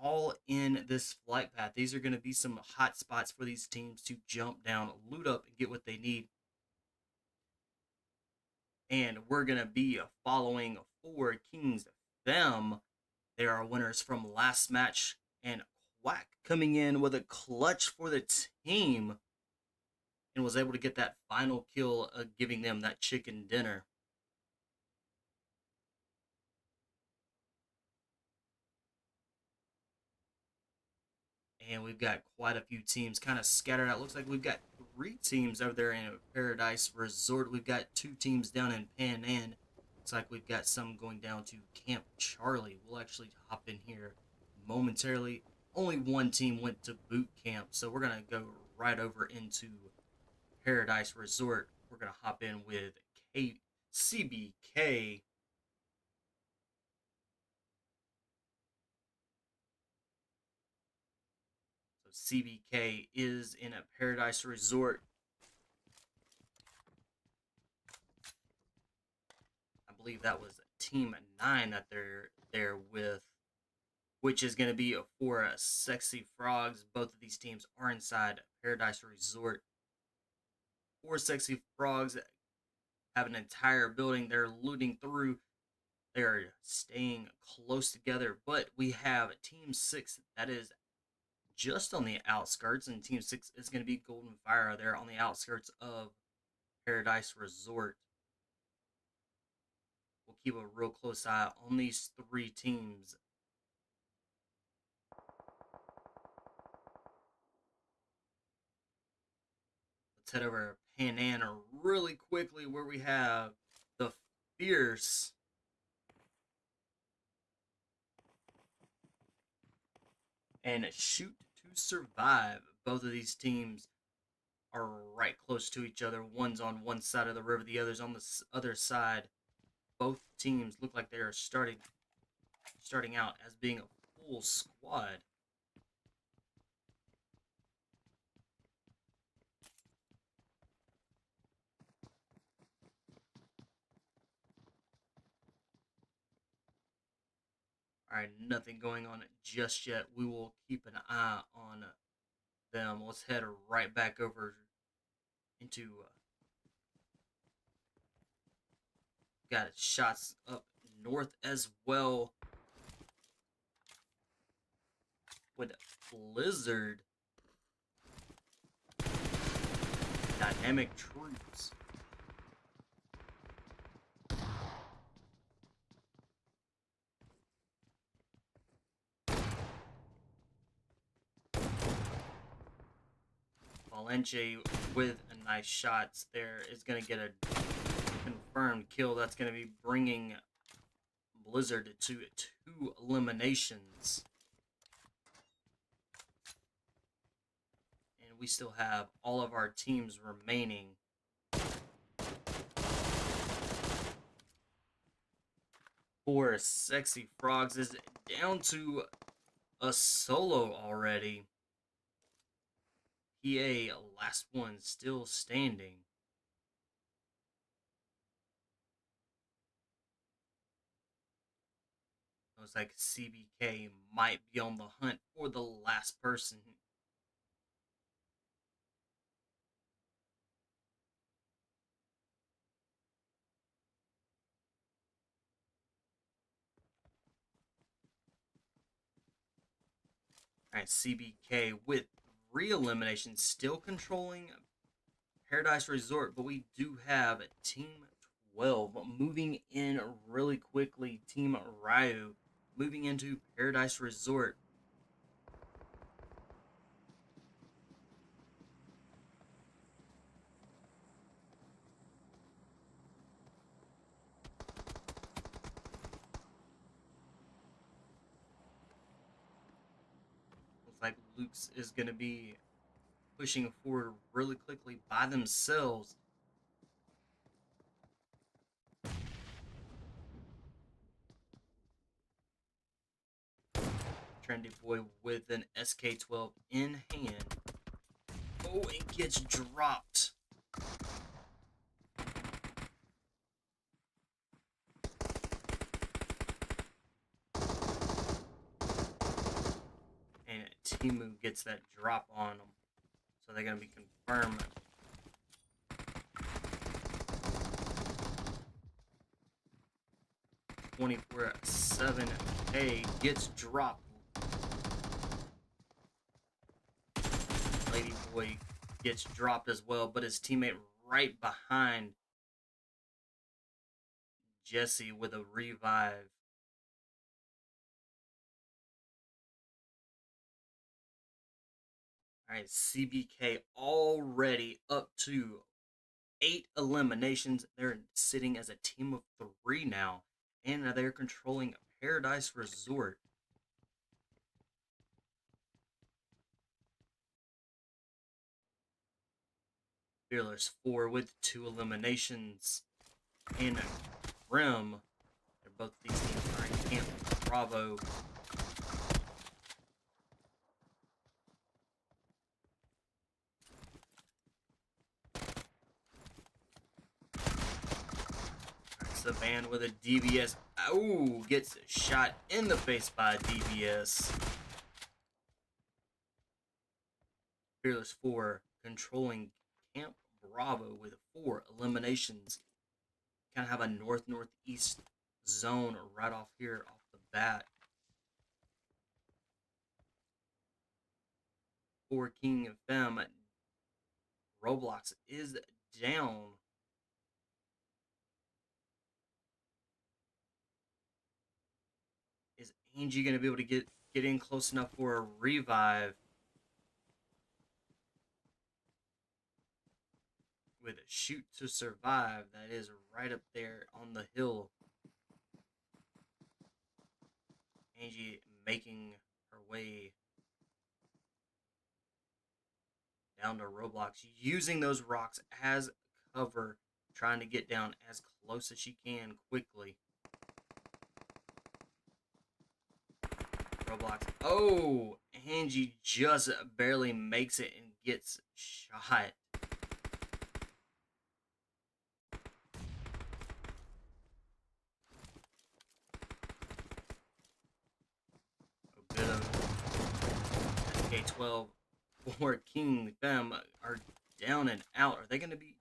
all in this flight path. These are going to be some hot spots for these teams to jump down, loot up, and get what they need. And we're going to be following 4 Kings Them. They are winners from last match. And Quack coming in with a clutch for the team and was able to get that final kill, giving them that chicken dinner. And we've got quite a few teams kind of scattered out. Looks like we've got 3 teams over there in Paradise Resort. We've got 2 teams down in Pan. Looks like we've got some going down to Camp Charlie. We'll actually hop in here momentarily. Only 1 team went to boot camp, so we're going to go right over into Paradise Resort. We're going to hop in with CBK. CBK is in a Paradise Resort. I believe that was Team 9 that they're there with, which is going to be for Sexy Frogs. Both of these teams are inside Paradise Resort. 4 Sexy Frogs have an entire building they're looting through. They're staying close together, but we have Team 6 that is just on the outskirts, and Team 6 is going to be Golden Phyra. They're on the outskirts of Paradise Resort. We'll keep a real close eye on these 3 teams. Let's head over to Pan really quickly, where we have the Fierce and Shoot to Survive. Both of these teams are right close to each other. One's on one side of the river, the other's on the other side. Both teams look like they are starting out as being a full squad. Alright, nothing going on just yet. We will keep an eye on them. Let's head right back over into got shots up north as well with Blizzard. Dynamic Troops. Valenche with a nice shots there is going to get a confirmed kill. That's going to be bringing Blizzard to 2 eliminations. And we still have all of our teams remaining. For Sexy Frogs is down to a solo already. PA, last one still standing. Looks like CBK might be on the hunt for the last person. All right, CBK with 3 eliminations, still controlling Paradise Resort, but we do have Team 12 moving in really quickly. Team RAYO moving into Paradise Resort. Looks like Luke's is going to be pushing forward really quickly by themselves. Trendy Boy with an SK12 in hand. Oh, it gets dropped. And Timu gets that drop on them. So they're going to be confirmed. 24/7K gets dropped. Lady Boy gets dropped as well, but his teammate right behind Jesse with a revive. All right, CBK already up to 8 eliminations. They're sitting as a team of 3 now, and they're controlling Paradise Resort. Fearless 4 with 2 eliminations, and GRIM. They're both these teams are in Camp Bravo. Savan with a DBS. Oh, gets shot in the face by a DBS. Fearless 4 controlling Camp Bravo with 4 eliminations. Kind of have a north-northeast zone right off here off the bat. 4 King and Fem. Roblox is down. Is Angie going to be able to get in close enough for a revive? With a shoot to survive, that is right up there on the hill. Angie making her way down to Roblox, using those rocks as cover, trying to get down as close as she can quickly. Roblox. Oh, Angie just barely makes it and gets shot. A bit of SK12 for King Fem are down and out. Are they going to be...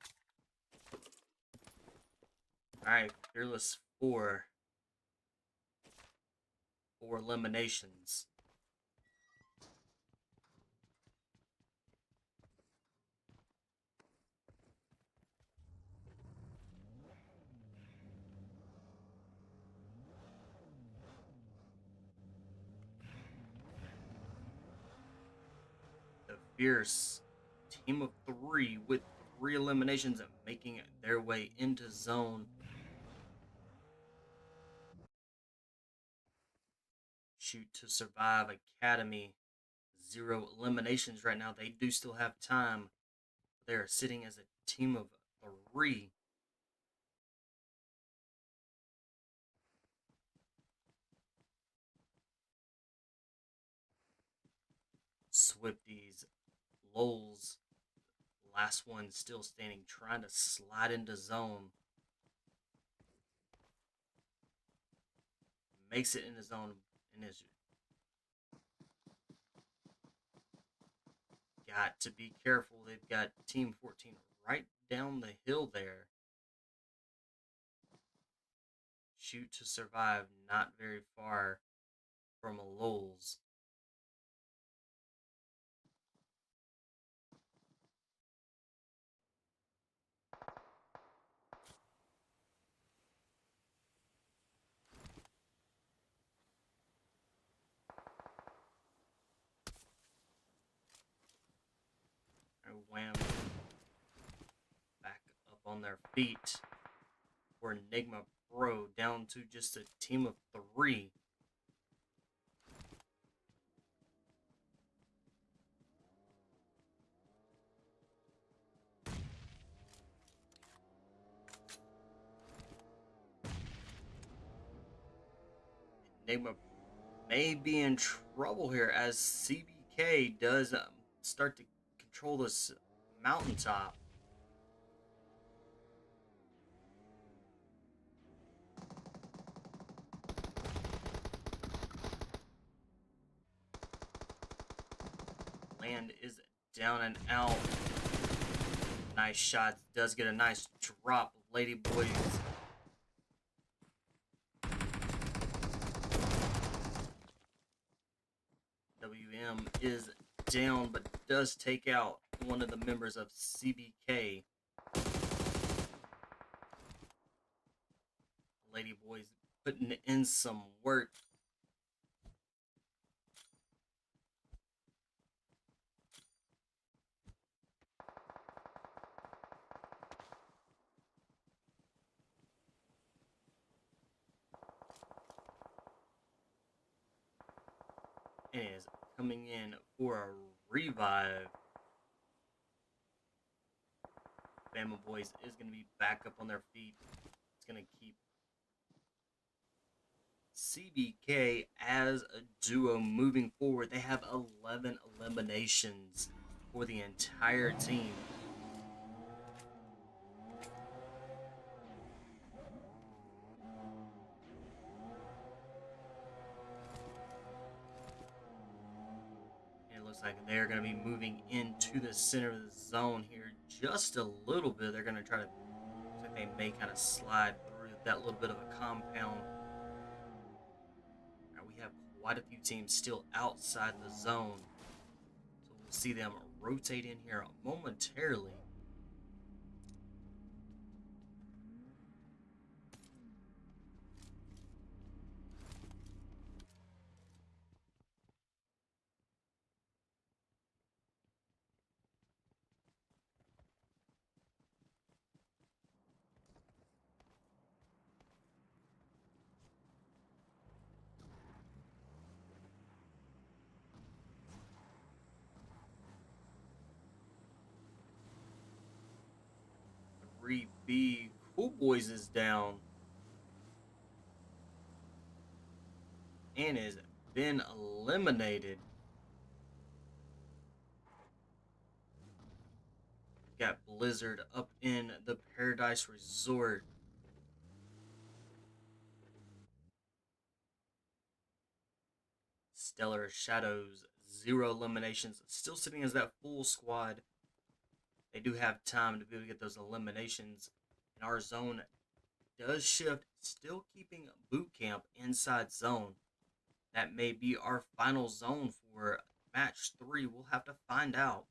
Alright, Fearless 4. 4 eliminations. The Fierce team of 3 with 3 eliminations and making their way into zone. Shoot to Survive Academy. 0 eliminations right now. They do still have time. They are sitting as a team of 3. Swifties, Lols, last one still standing, trying to slide into zone. Makes it into zone and is got to be careful. They've got Team 14 right down the hill there. Shoot to Survive, not very far from a Lols. Wham back up on their feet for Enigma Pro, down to just a team of 3. Enigma may be in trouble here as CBK does start to control this mountaintop. Land is down and out. Nice shot. Does get a nice drop, Lady Boys. WM is down, but does take out one of the members of CBK. Lady Boys putting in some work. And is coming in for a revive. Bama Boys is going to be back up on their feet. It's going to keep CBK as a duo moving forward. They have 11 eliminations for the entire team. And it looks like they're going to be moving into the center of the zone here just a little bit. They're going to try to, looks like they may kind of slide through that little bit of a compound. We have quite a few teams still outside the zone, so we'll see them rotate in here momentarily. B Cool Boys is down and has been eliminated. Got Blizzard up in the Paradise Resort. Stellar Shadows, 0 eliminations, still sitting as that full squad. They do have time to be able to get those eliminations. And our zone does shift, still keeping boot camp inside zone. That may be our final zone for match 3. We'll have to find out.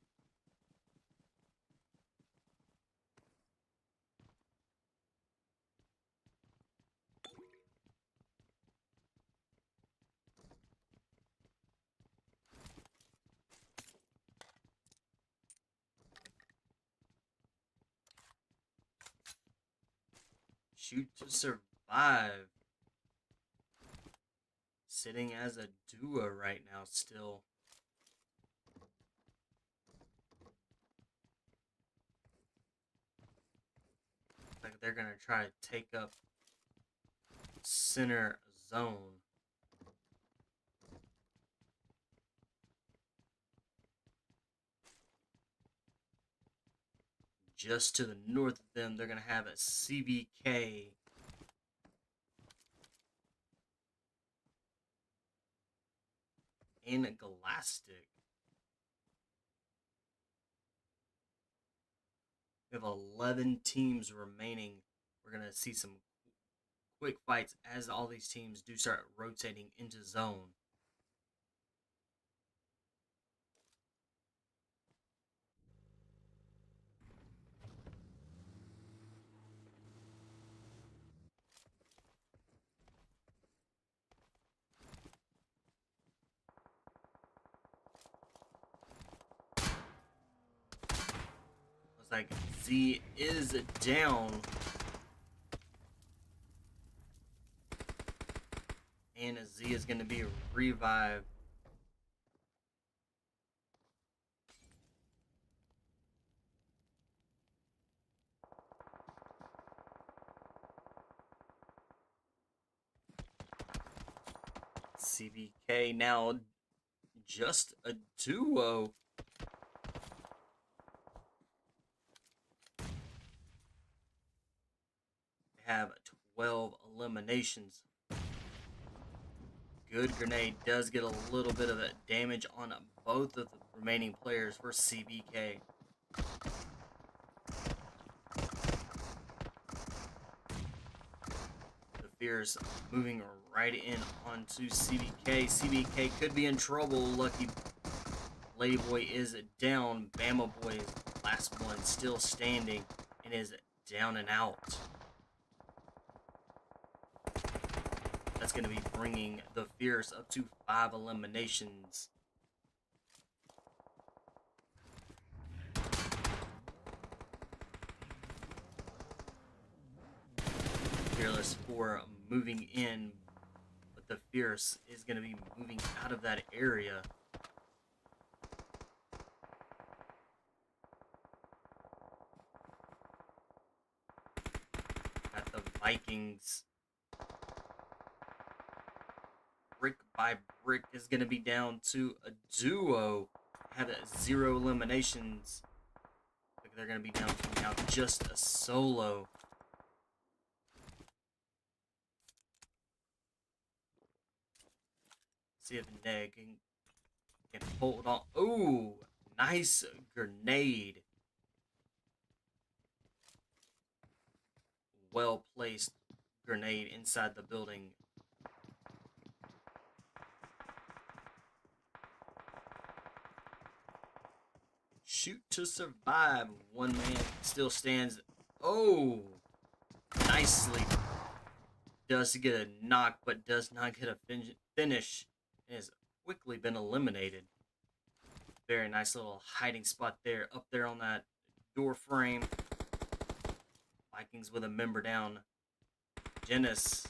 Shoot to survive. Sitting as a duo right now still. Like they're going to try to take up center zone. Just to the north of them, they're going to have a CBK. And a GALACTIC. We have 11 teams remaining. We're going to see some quick fights as all these teams do start rotating into zone. like Z is down. And Z is going to be revived. CBK now just a duo. They have 12 eliminations. Good grenade does get a little bit of damage on both of the remaining players for CBK. The Fears moving right in onto CBK. CBK could be in trouble. Lucky Ladyboy is down. Bama Boy is the last one still standing and is down and out. That's going to be bringing the Fierce up to 5 eliminations. Fearless for moving in, but the Fierce is going to be moving out of that area. Got the Vikings. Brick by brick is going to be down to a duo. Had 0 eliminations. They're going to be down to now just a solo. See if Neg can hold on. Oh, nice grenade. Well placed grenade inside the building. Shoot to survive. One man still stands. Oh, nicely. Does get a knock, but does not get a finish. And has quickly been eliminated. Very nice little hiding spot there. Up there on that door frame. Vikings with a member down. Genis.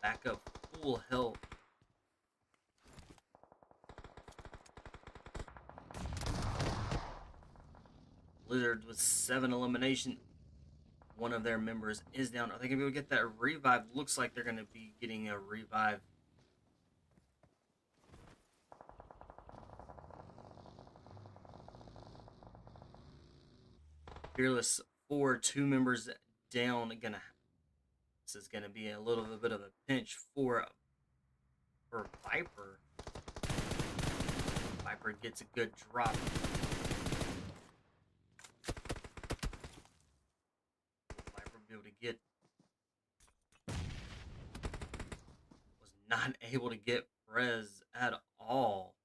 Back up full health. Blizzard with 7 elimination. One of their members is down. Are they going to be able to get that revive? Looks like they're going to be getting a revive. Fearless 4, 2 members down. This is going to be a little bit of a pinch for Viper. Viper gets a good drop. Viper be able to get. Was not able to get Prez at all.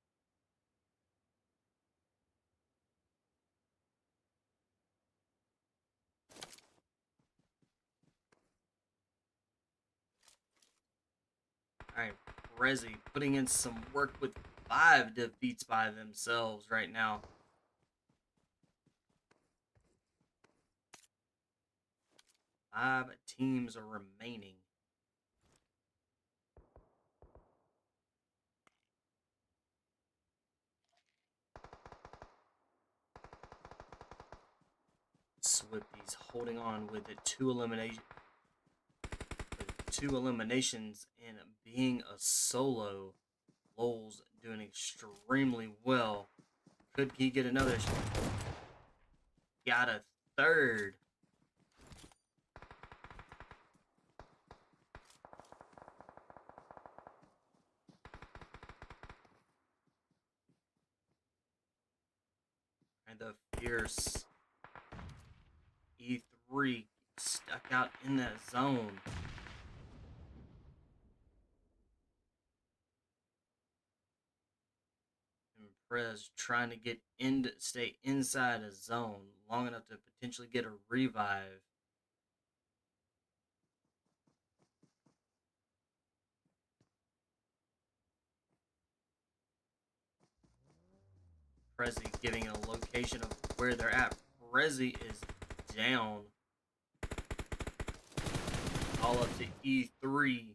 All right, Prezi putting in some work with 5 defeats by themselves right now. Five teams are remaining. Swifties holding on with the 2 eliminations and being a solo. Lowell's doing extremely well. Could he get another? Got a 3rd. And the Fierce E3 stuck out in that zone. And Prez trying to get stay inside a zone long enough to potentially get a revive. Prezi giving a location of where they're at. Prezi is down. All up to E3.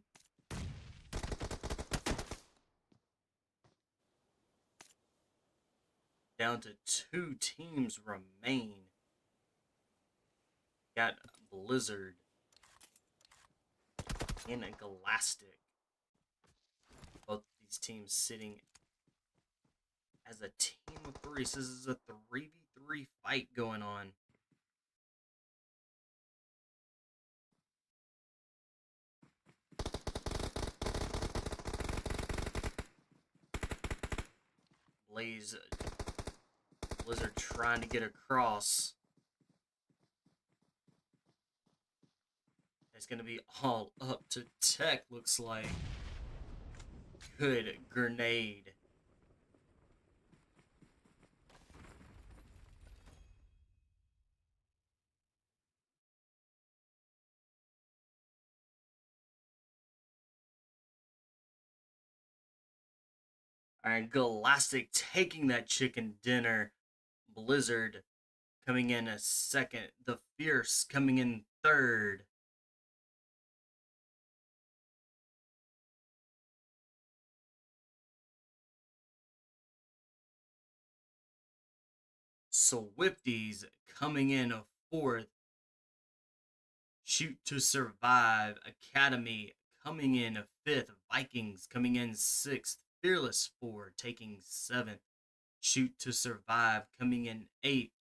Down to 2 teams remain. Got Blizzard and a GALACTIC. Both these teams sitting as a team of 3. So this is a 3v3 fight going on. Blizzard trying to get across. It's going to be all up to Tech, looks like. Good grenade. Alright, GALACTIC taking that chicken dinner. Blizzard coming in as second. The Fierce coming in third. Swifties coming in fourth. Shoot to Survive Academy coming in fifth. Vikings coming in sixth. Fearless 4 taking seventh. Shoot to Survive coming in eighth.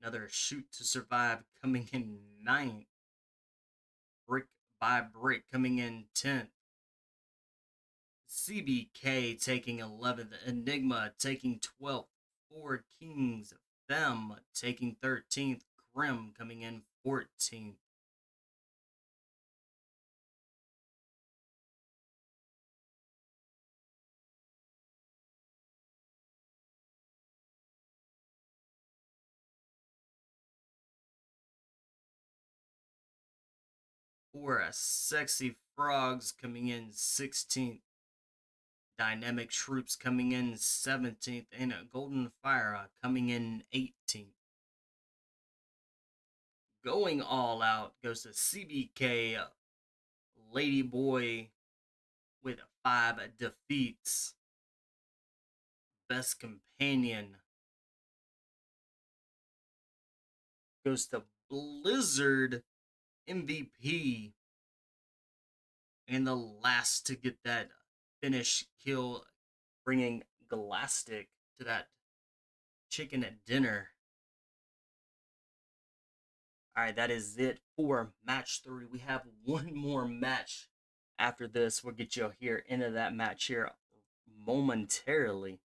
Another Shoot to Survive coming in ninth. Brick by Brick coming in 10th. CBK taking 11th. Enigma taking 12th. Four Kings Them taking 13th. GRIM coming in 14th. For Sexy Frogs coming in 16th. Dynamic Troops coming in 17th. And Golden Phyra coming in 18th. Going all out goes to CBK Ladyboy with 5 defeats. Best Companion goes to Blizzard MVP. And the last to get that finish kill, bringing GALACTIC to that chicken at dinner. Alright, that is it for match 3. We have one more match after this. We'll get you here into that match here momentarily.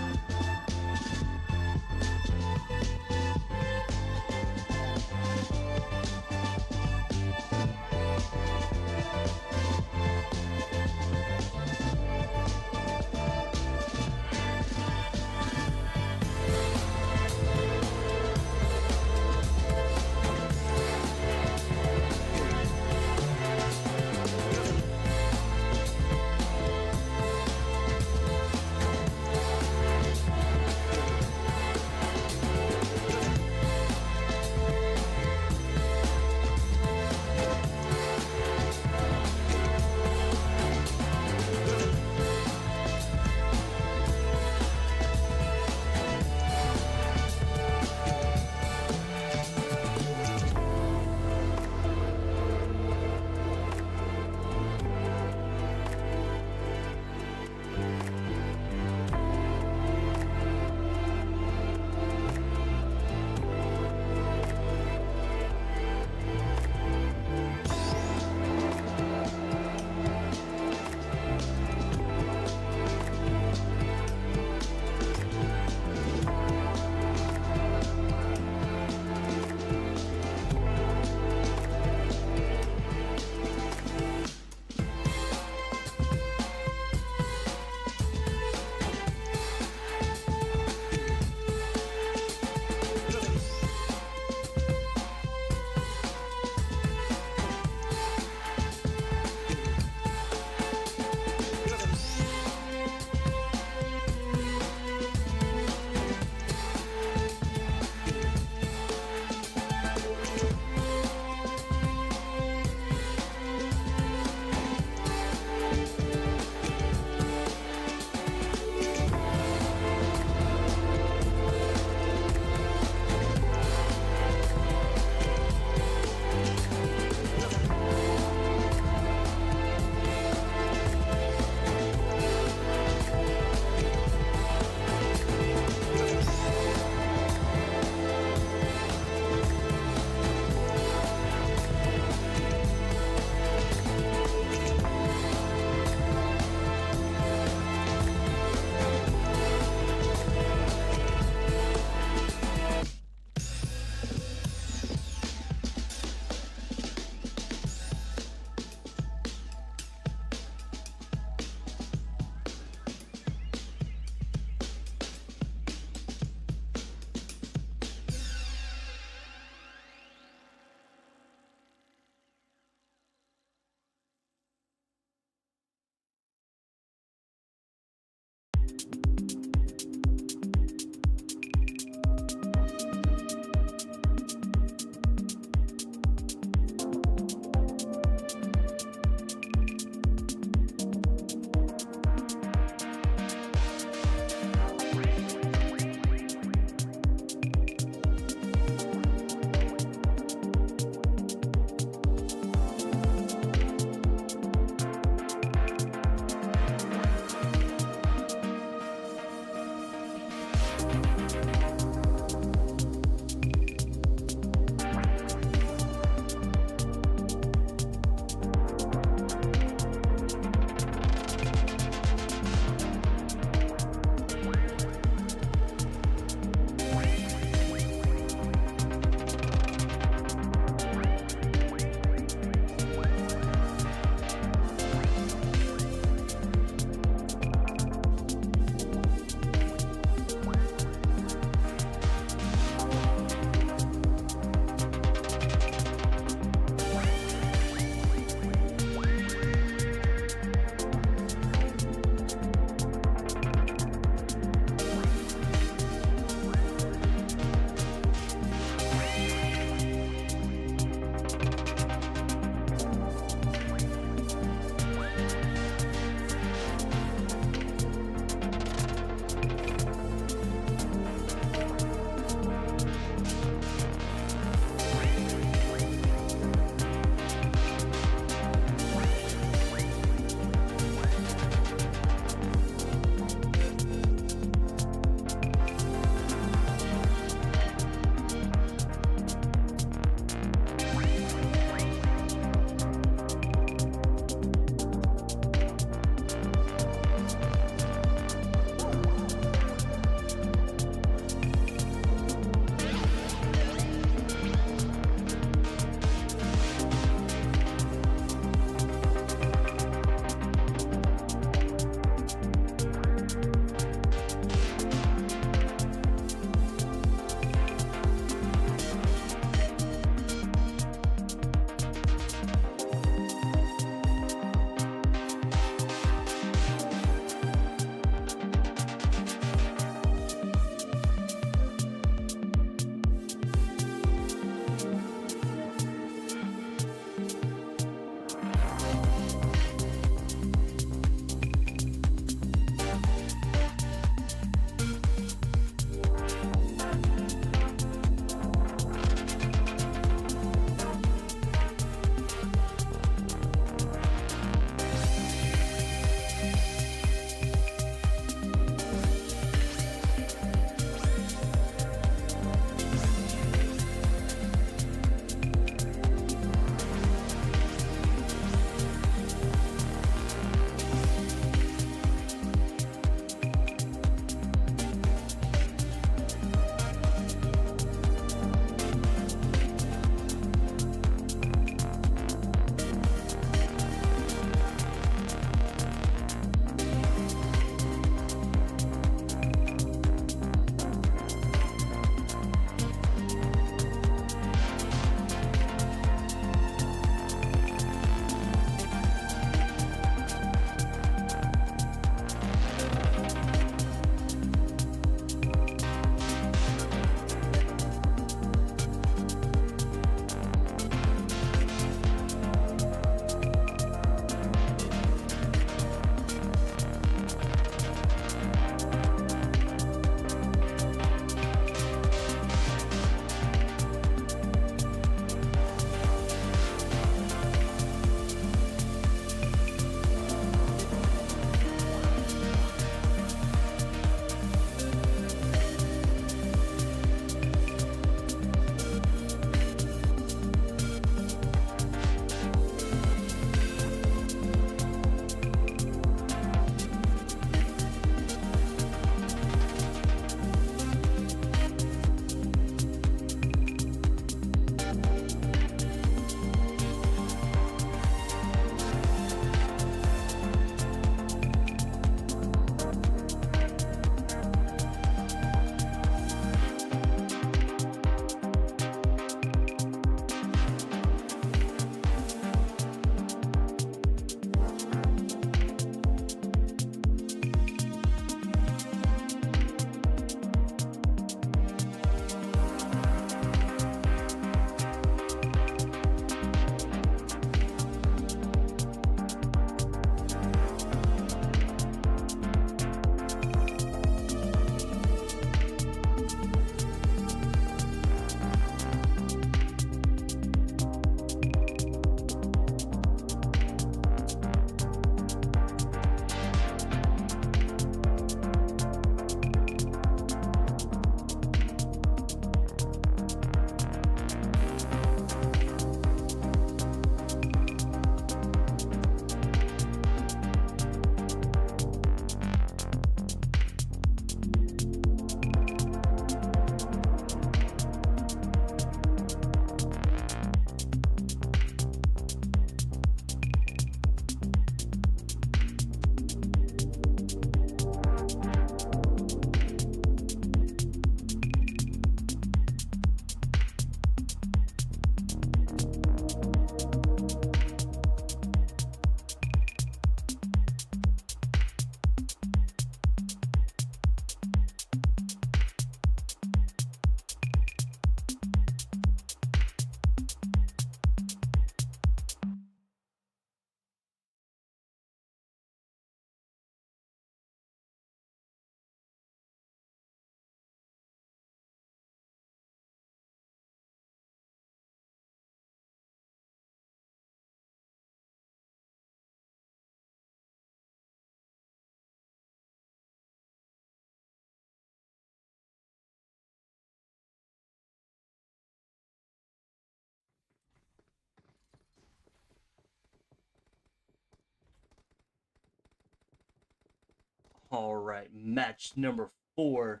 All right, match number 4.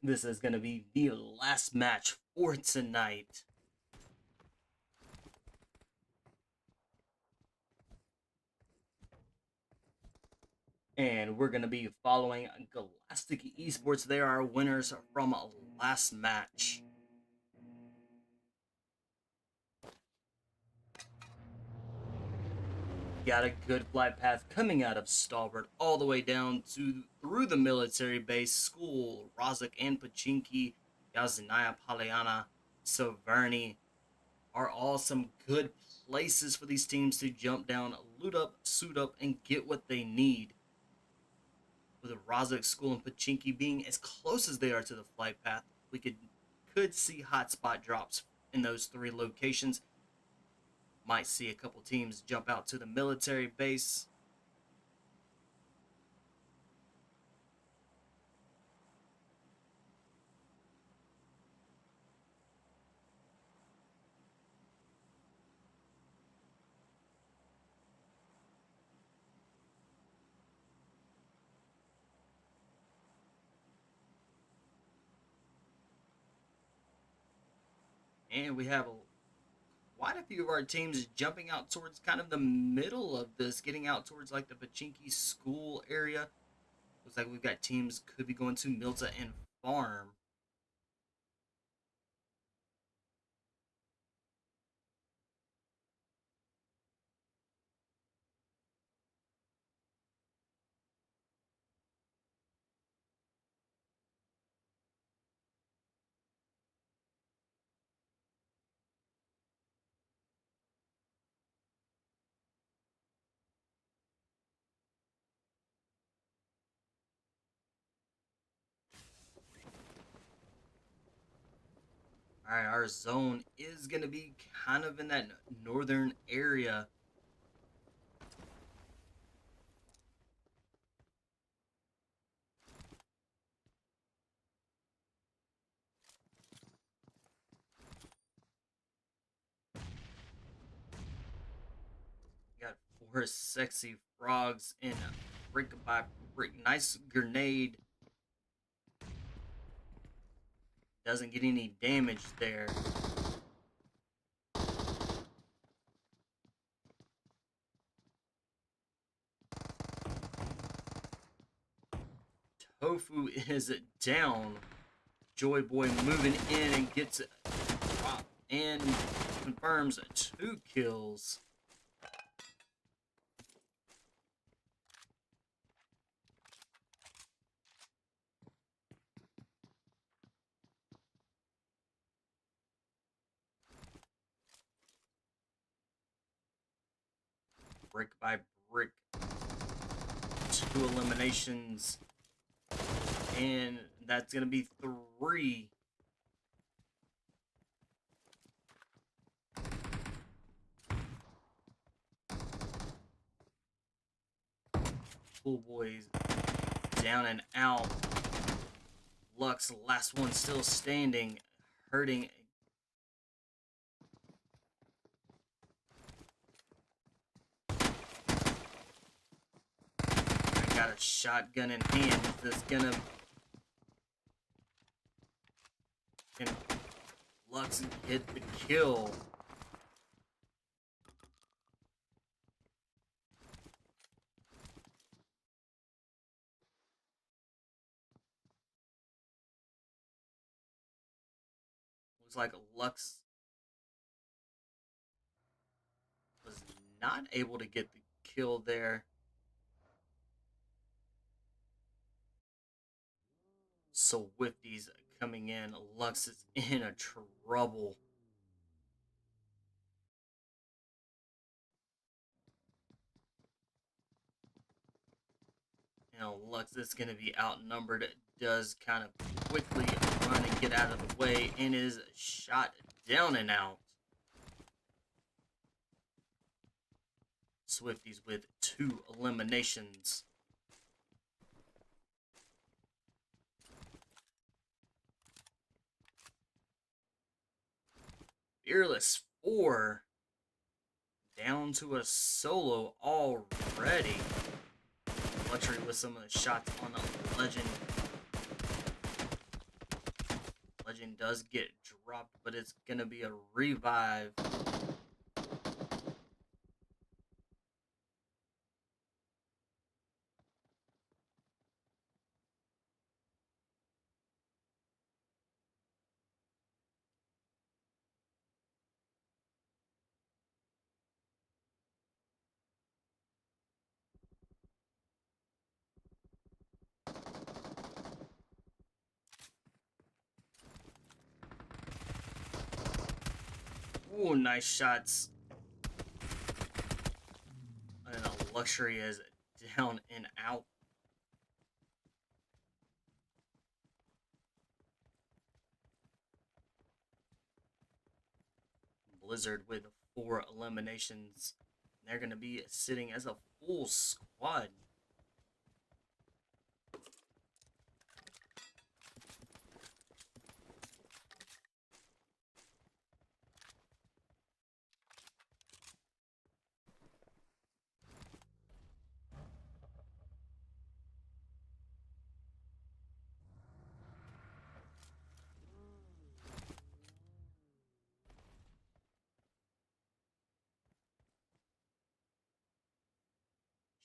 This is going to be the last match for tonight. And we're going to be following GALACTIC Esports. They are our winners from last match. Got a good flight path coming out of Stalwart all the way down to through the military base, school, Rozhok and Pachinki, Yaznaya, Polyana, Severny are all some good places for these teams to jump down, loot up, suit up, and get what they need. With Rozhok, school, and Pachinki being as close as they are to the flight path, we could see hotspot drops in those 3 locations. Might see a couple teams jump out to the military base. And we have quite a few of our teams jumping out towards kind of the middle of this, getting out towards like the Pachinki school area. Looks like we've got teams could be going to Milta and Farm. All right, our zone is going to be kind of in that northern area. Got 4 sexy frogs in a brick by brick. Nice grenade. Doesn't get any damage there. Tofu is down. Joy Boy moving in and gets it and confirms 2 kills. Brick by brick. 2 eliminations. And that's going to be 3. Pool Boys down and out. Lux, last one still standing, hurting. I got a shotgun in hand that's gonna. Can Lux get the kill? Looks like Lux was not able to get the kill there. Swifties coming in. Lux is in a trouble. You know, Lux is going to be outnumbered. It does kind of quickly run and get out of the way and is shot down and out. Swifties with 2 eliminations. Fearless 4 down to a solo already. with some of the shots on the Legend. Legend does get dropped, but it's going to be a revive. Ooh, nice shots. And a Luxury is down and out. Blizzard with 4 eliminations. They're going to be sitting as a full squad.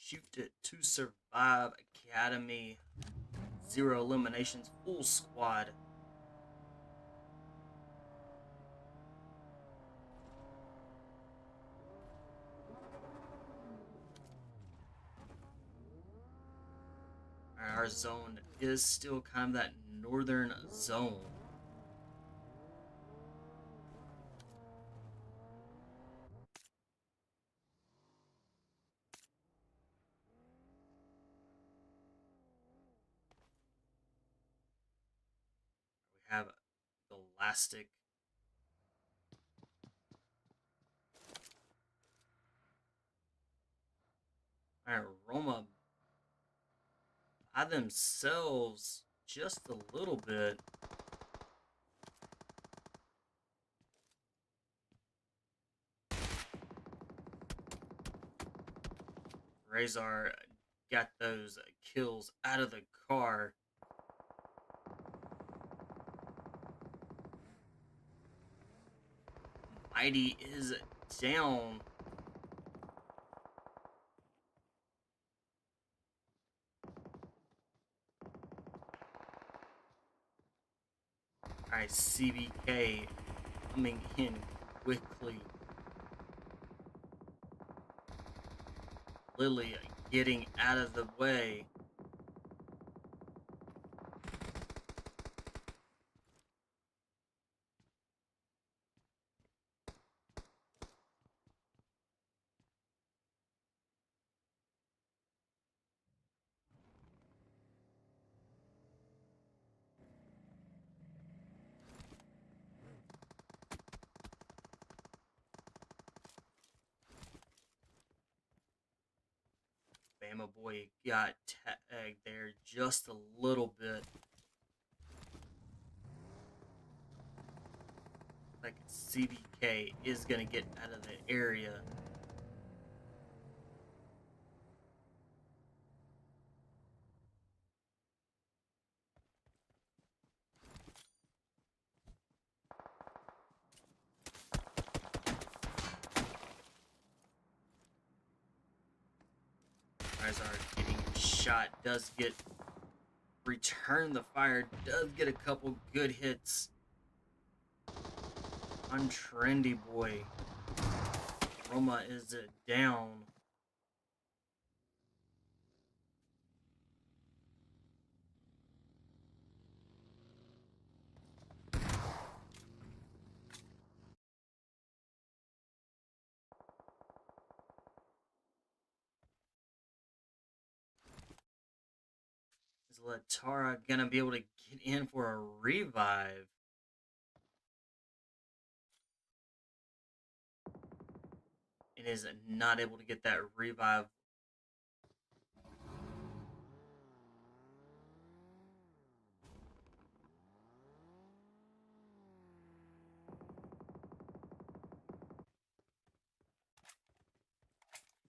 Shoot it to Survive Academy. 0 eliminations, full squad. Our zone is still kind of that northern zone. We have GALACTIC. Alright, Roma by themselves just a little bit. Razor got those kills out of the car. Mighty is down. Alright, CBK coming in quickly. Lily getting out of the way. Bama Boy got tagged there just a little bit. Like CBK is going to get out of the area. Guys are getting shot, does get return the fire, does get a couple good hits on Trendy Boy. Roma is down. Is Latara gonna be able to get in for a revive? It is not able to get that revive.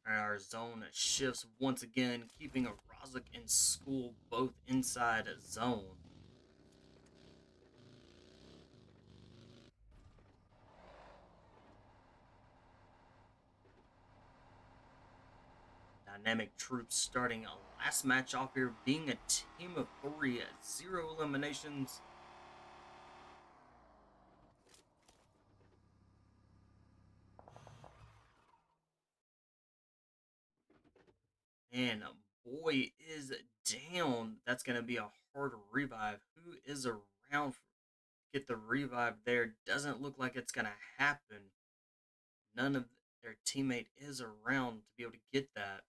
Our zone shifts once again, keeping a Isaac and School both inside a zone. Dynamic Troops starting a last match off here, being a team of 3 at 0 eliminations. And boy is down. That's going to be a hard revive. Who is around to get the revive there? Doesn't look like it's going to happen. None of their teammate is around to be able to get that.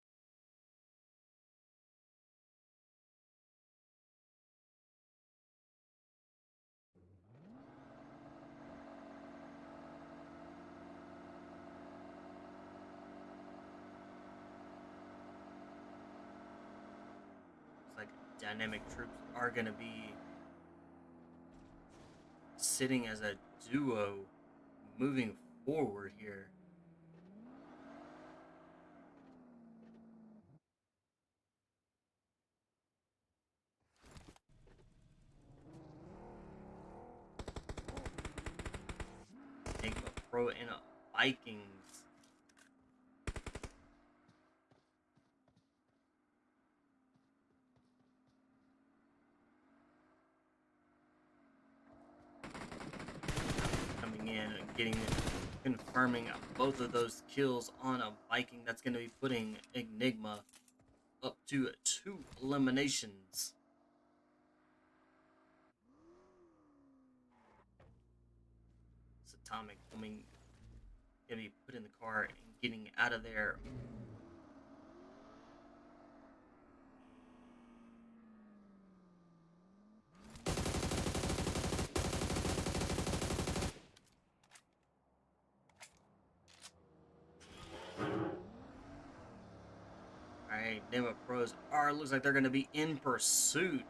It's like Dynamic Troops are going to be sitting as a duo moving forward here. Enigma Pro and Vikings. Coming in and confirming both of those kills on a Viking. That's going to be putting Enigma up to 2 eliminations. It's Atomic coming, going to be put in the car and getting out of there. Alright, Enigma Pros are, looks like they're going to be in pursuit.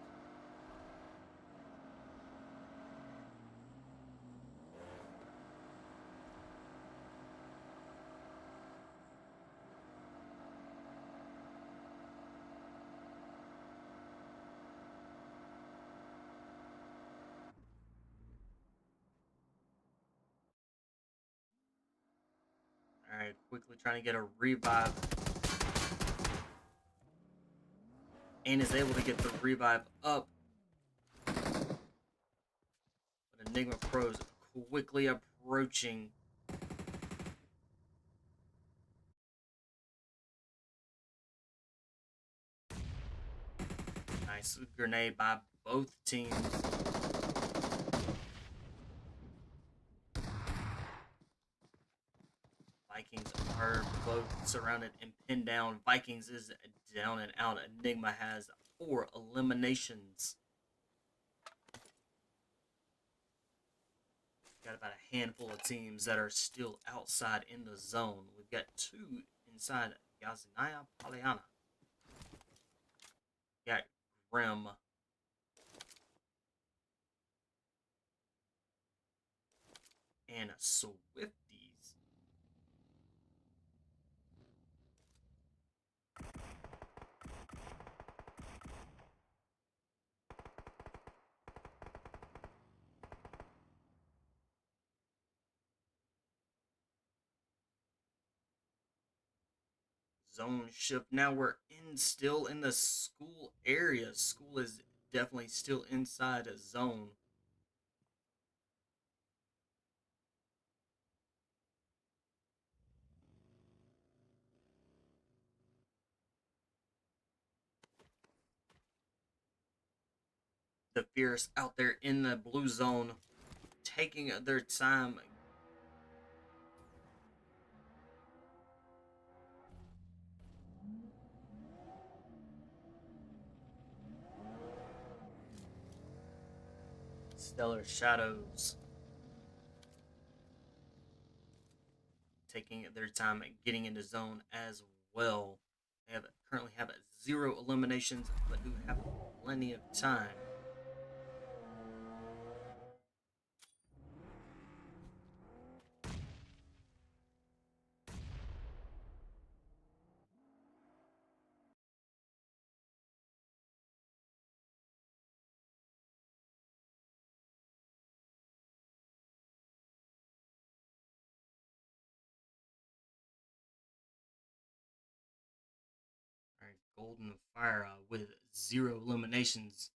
Alright, quickly trying to get a revive. And is able to get the revive up. But Enigma Pros quickly approaching. Nice grenade by both teams. Vikings are both surrounded and pinned down. Vikings is down and out. Enigma has 4 eliminations. Got about a handful of teams that are still outside in the zone. We've got 2 inside Yaznaya Polyana. Got GRIM. And Swifties. Zone shift. Now we're still in the school area. School is definitely still inside a zone. The Fierce out there in the blue zone, taking their time. Stellar Shadows taking their time getting into zone as well. They currently have 0 eliminations, but do have plenty of time. Golden Phyra with 0 eliminations.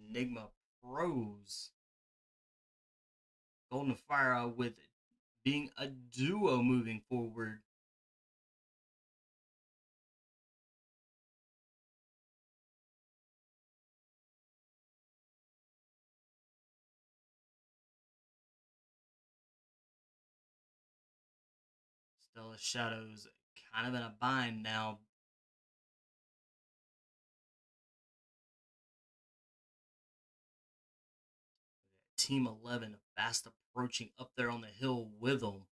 Enigma Pros. Golden Phyra with being a duo moving forward. Stellar Shadows kind of in a bind now. Team 11 fast approaching up there on the hill with them.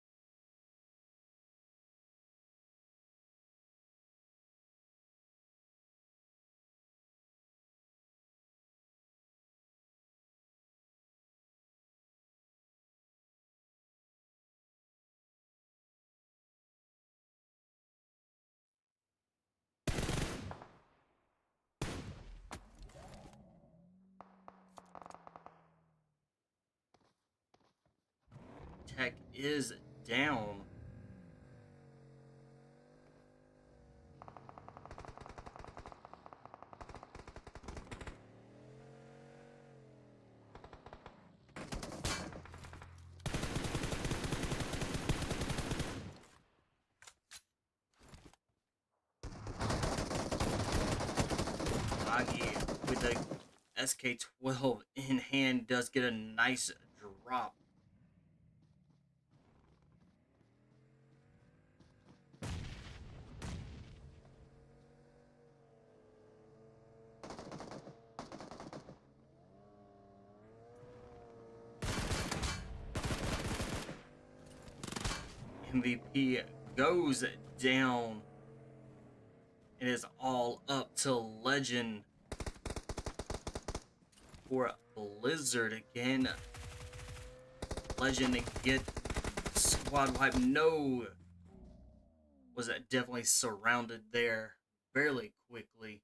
Tech is down. Aggie with the SK-12 in hand does get a nice drop. MVP goes down. It is all up to Legend for Blizzard again. Legend to get squad wipe. No, was definitely surrounded there fairly quickly.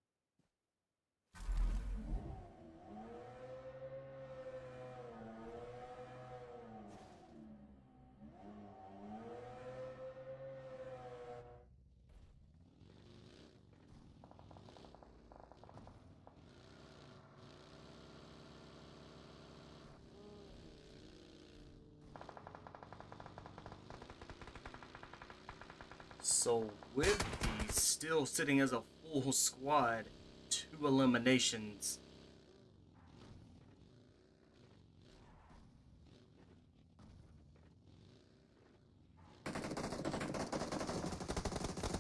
So with these still sitting as a full squad, 2 eliminations.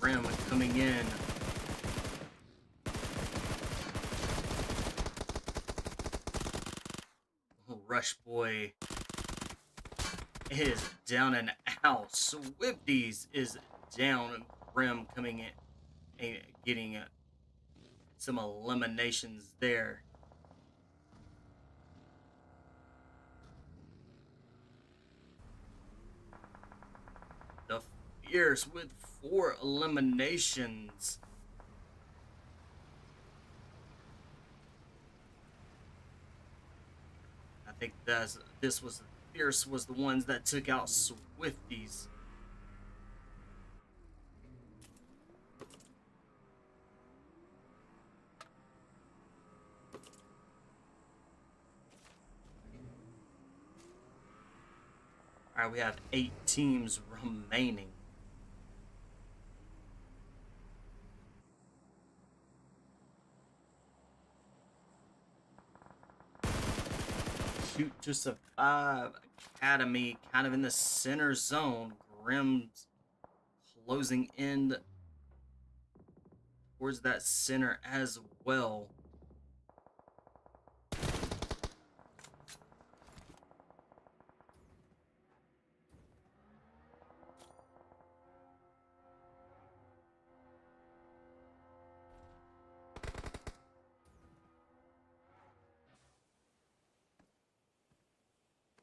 Rim coming in. Rush Boy is down and out. Swifties is down. Grim coming in and getting some eliminations there. The Fierce with 4 eliminations. I think this was Fierce was the ones that took out Swifties. All right, we have 8 teams remaining. Shoot to Survive Academy kind of in the center zone. Grim's closing in towards that center as well.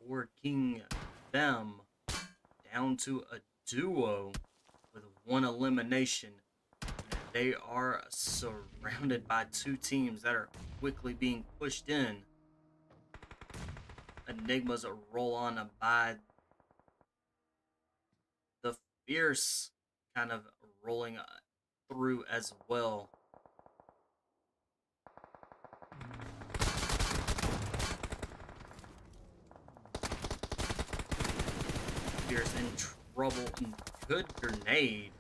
Working them down to a duo with 1 elimination. they are surrounded by two teams that are quickly being pushed in. Enigma's a roll on by the Fierce, kind of rolling through as well. Fierce in trouble. Good grenade.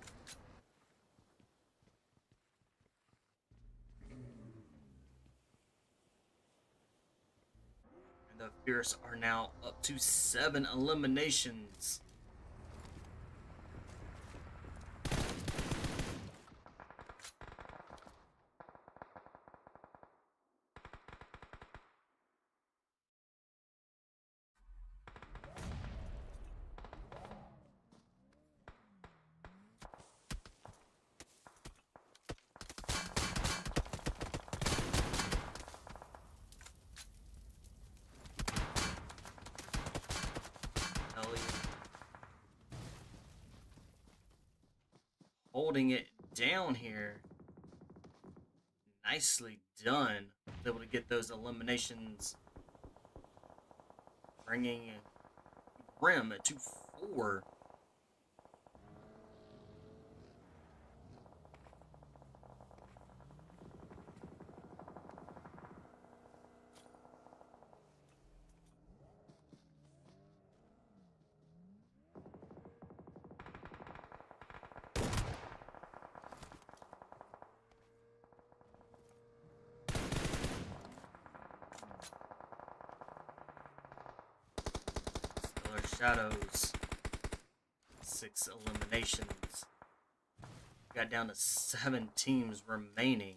And the Fierce are now up to 7 eliminations. Holding it down here. Nicely done. Able to get those eliminations, bringing GRIM to 4. Shadows. 6 eliminations. Got down to 7 teams remaining.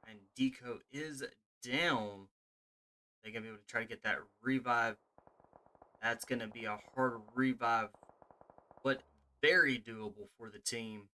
And Deco is down. They're going to be able to try to get that revive. That's going to be a hard revive, but very doable for the team.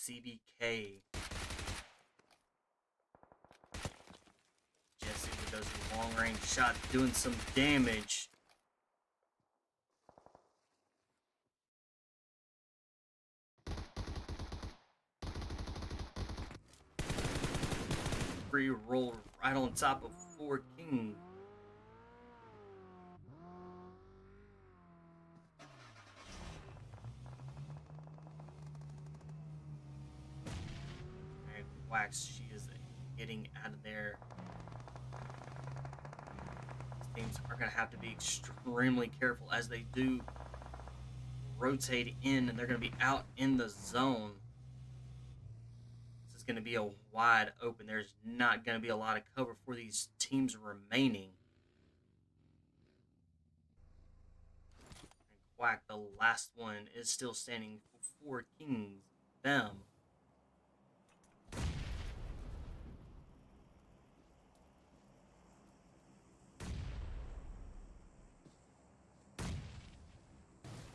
CBK. Jesse with those long range shots doing some damage. Free roll right on top of Fokre. Wax, she is getting out of there. These teams are going to have to be extremely careful as they do rotate in, and they're going to be out in the zone. This is going to be a wide open. There's not going to be a lot of cover for these teams remaining. And Quack, the last one, is still standing for Kings. Them.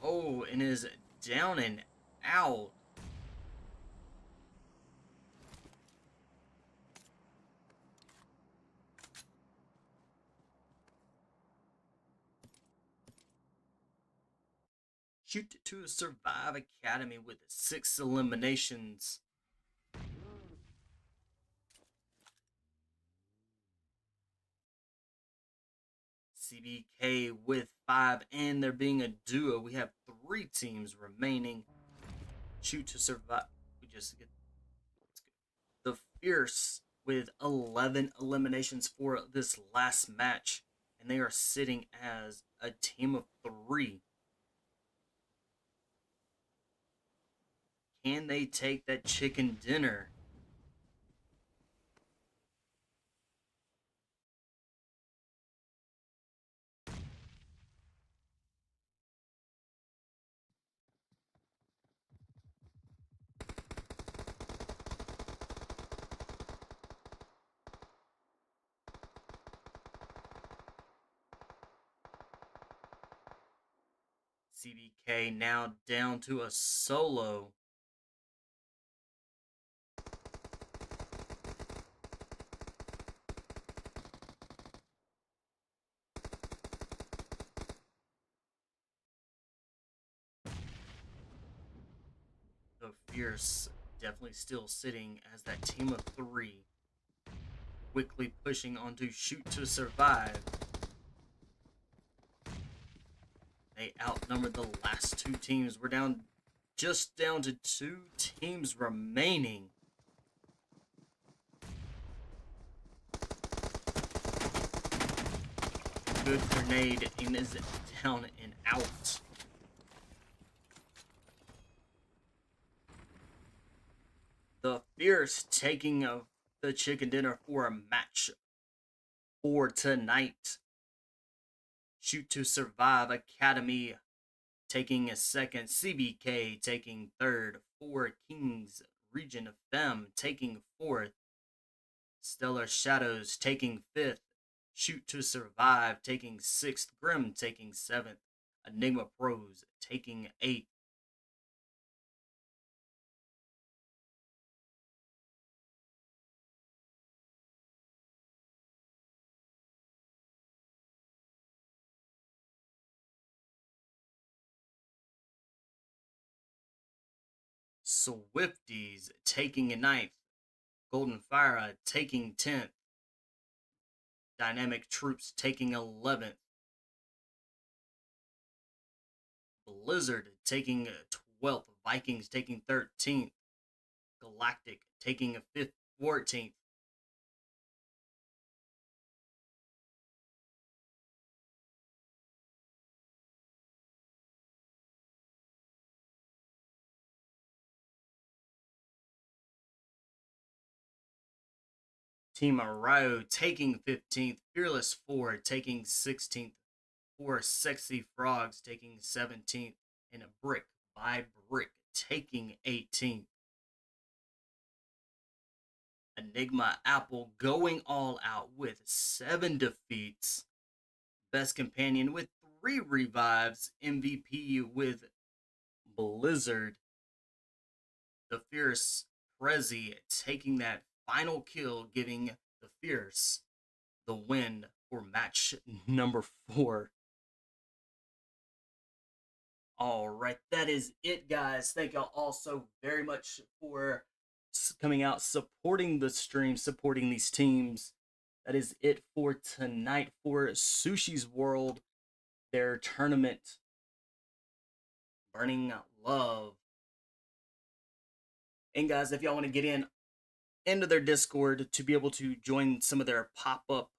Oh, and is down and out. Shoot to Survive Academy with 6 eliminations. CBK with 5, and there being a duo. We have 3 teams remaining. Shoot to Survive. We just get the Fierce with 11 eliminations for this last match, and they are sitting as a team of 3. Can they take that chicken dinner? CBK now down to a solo. The Fierce definitely still sitting as that team of three, quickly pushing onto Shoot to Survive. They outnumbered the last two teams. We're just down to two teams remaining. Good grenade and is down and out. The Fierce taking the chicken dinner for a match for tonight. Shoot to Survive Academy taking a second, CBK taking third, 4 Kings Regen Femme taking fourth, Stellar Shadows taking fifth, Shoot to Survive taking sixth, Grim taking seventh, Enigma Pros taking eighth. Swifties taking a ninth, Golden Phyra taking 10th, Dynamic Troops taking 11th, Blizzard taking 12th, Vikings taking 13th, GALACTIC taking a 14th. Team RAYO taking 15th, Fearless 4 taking 16th, 4 Sexy Frogs taking 17th, and a Brick by Brick taking 18th. Enigma Apple going all out with 7 defeats. Best Companion with 3 revives. MVP with Blizzard. The Fierce Prezi taking that final kill, giving the Fierce the win for match number 4. All right, that is it, guys. Thank y'all all so very much for coming out, supporting the stream, supporting these teams. That is it for tonight for Sushi's World, their tournament, Burning Love. And guys, if y'all want to get into their Discord to be able to join some of their pop-up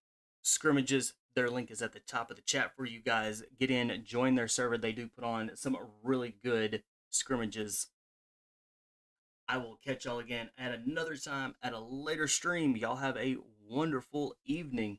scrimmages, their link is at the top of the chat for you guys. Get in, join their server. They do put on some really good scrimmages. I will catch y'all again at another time at a later stream. Y'all have a wonderful evening.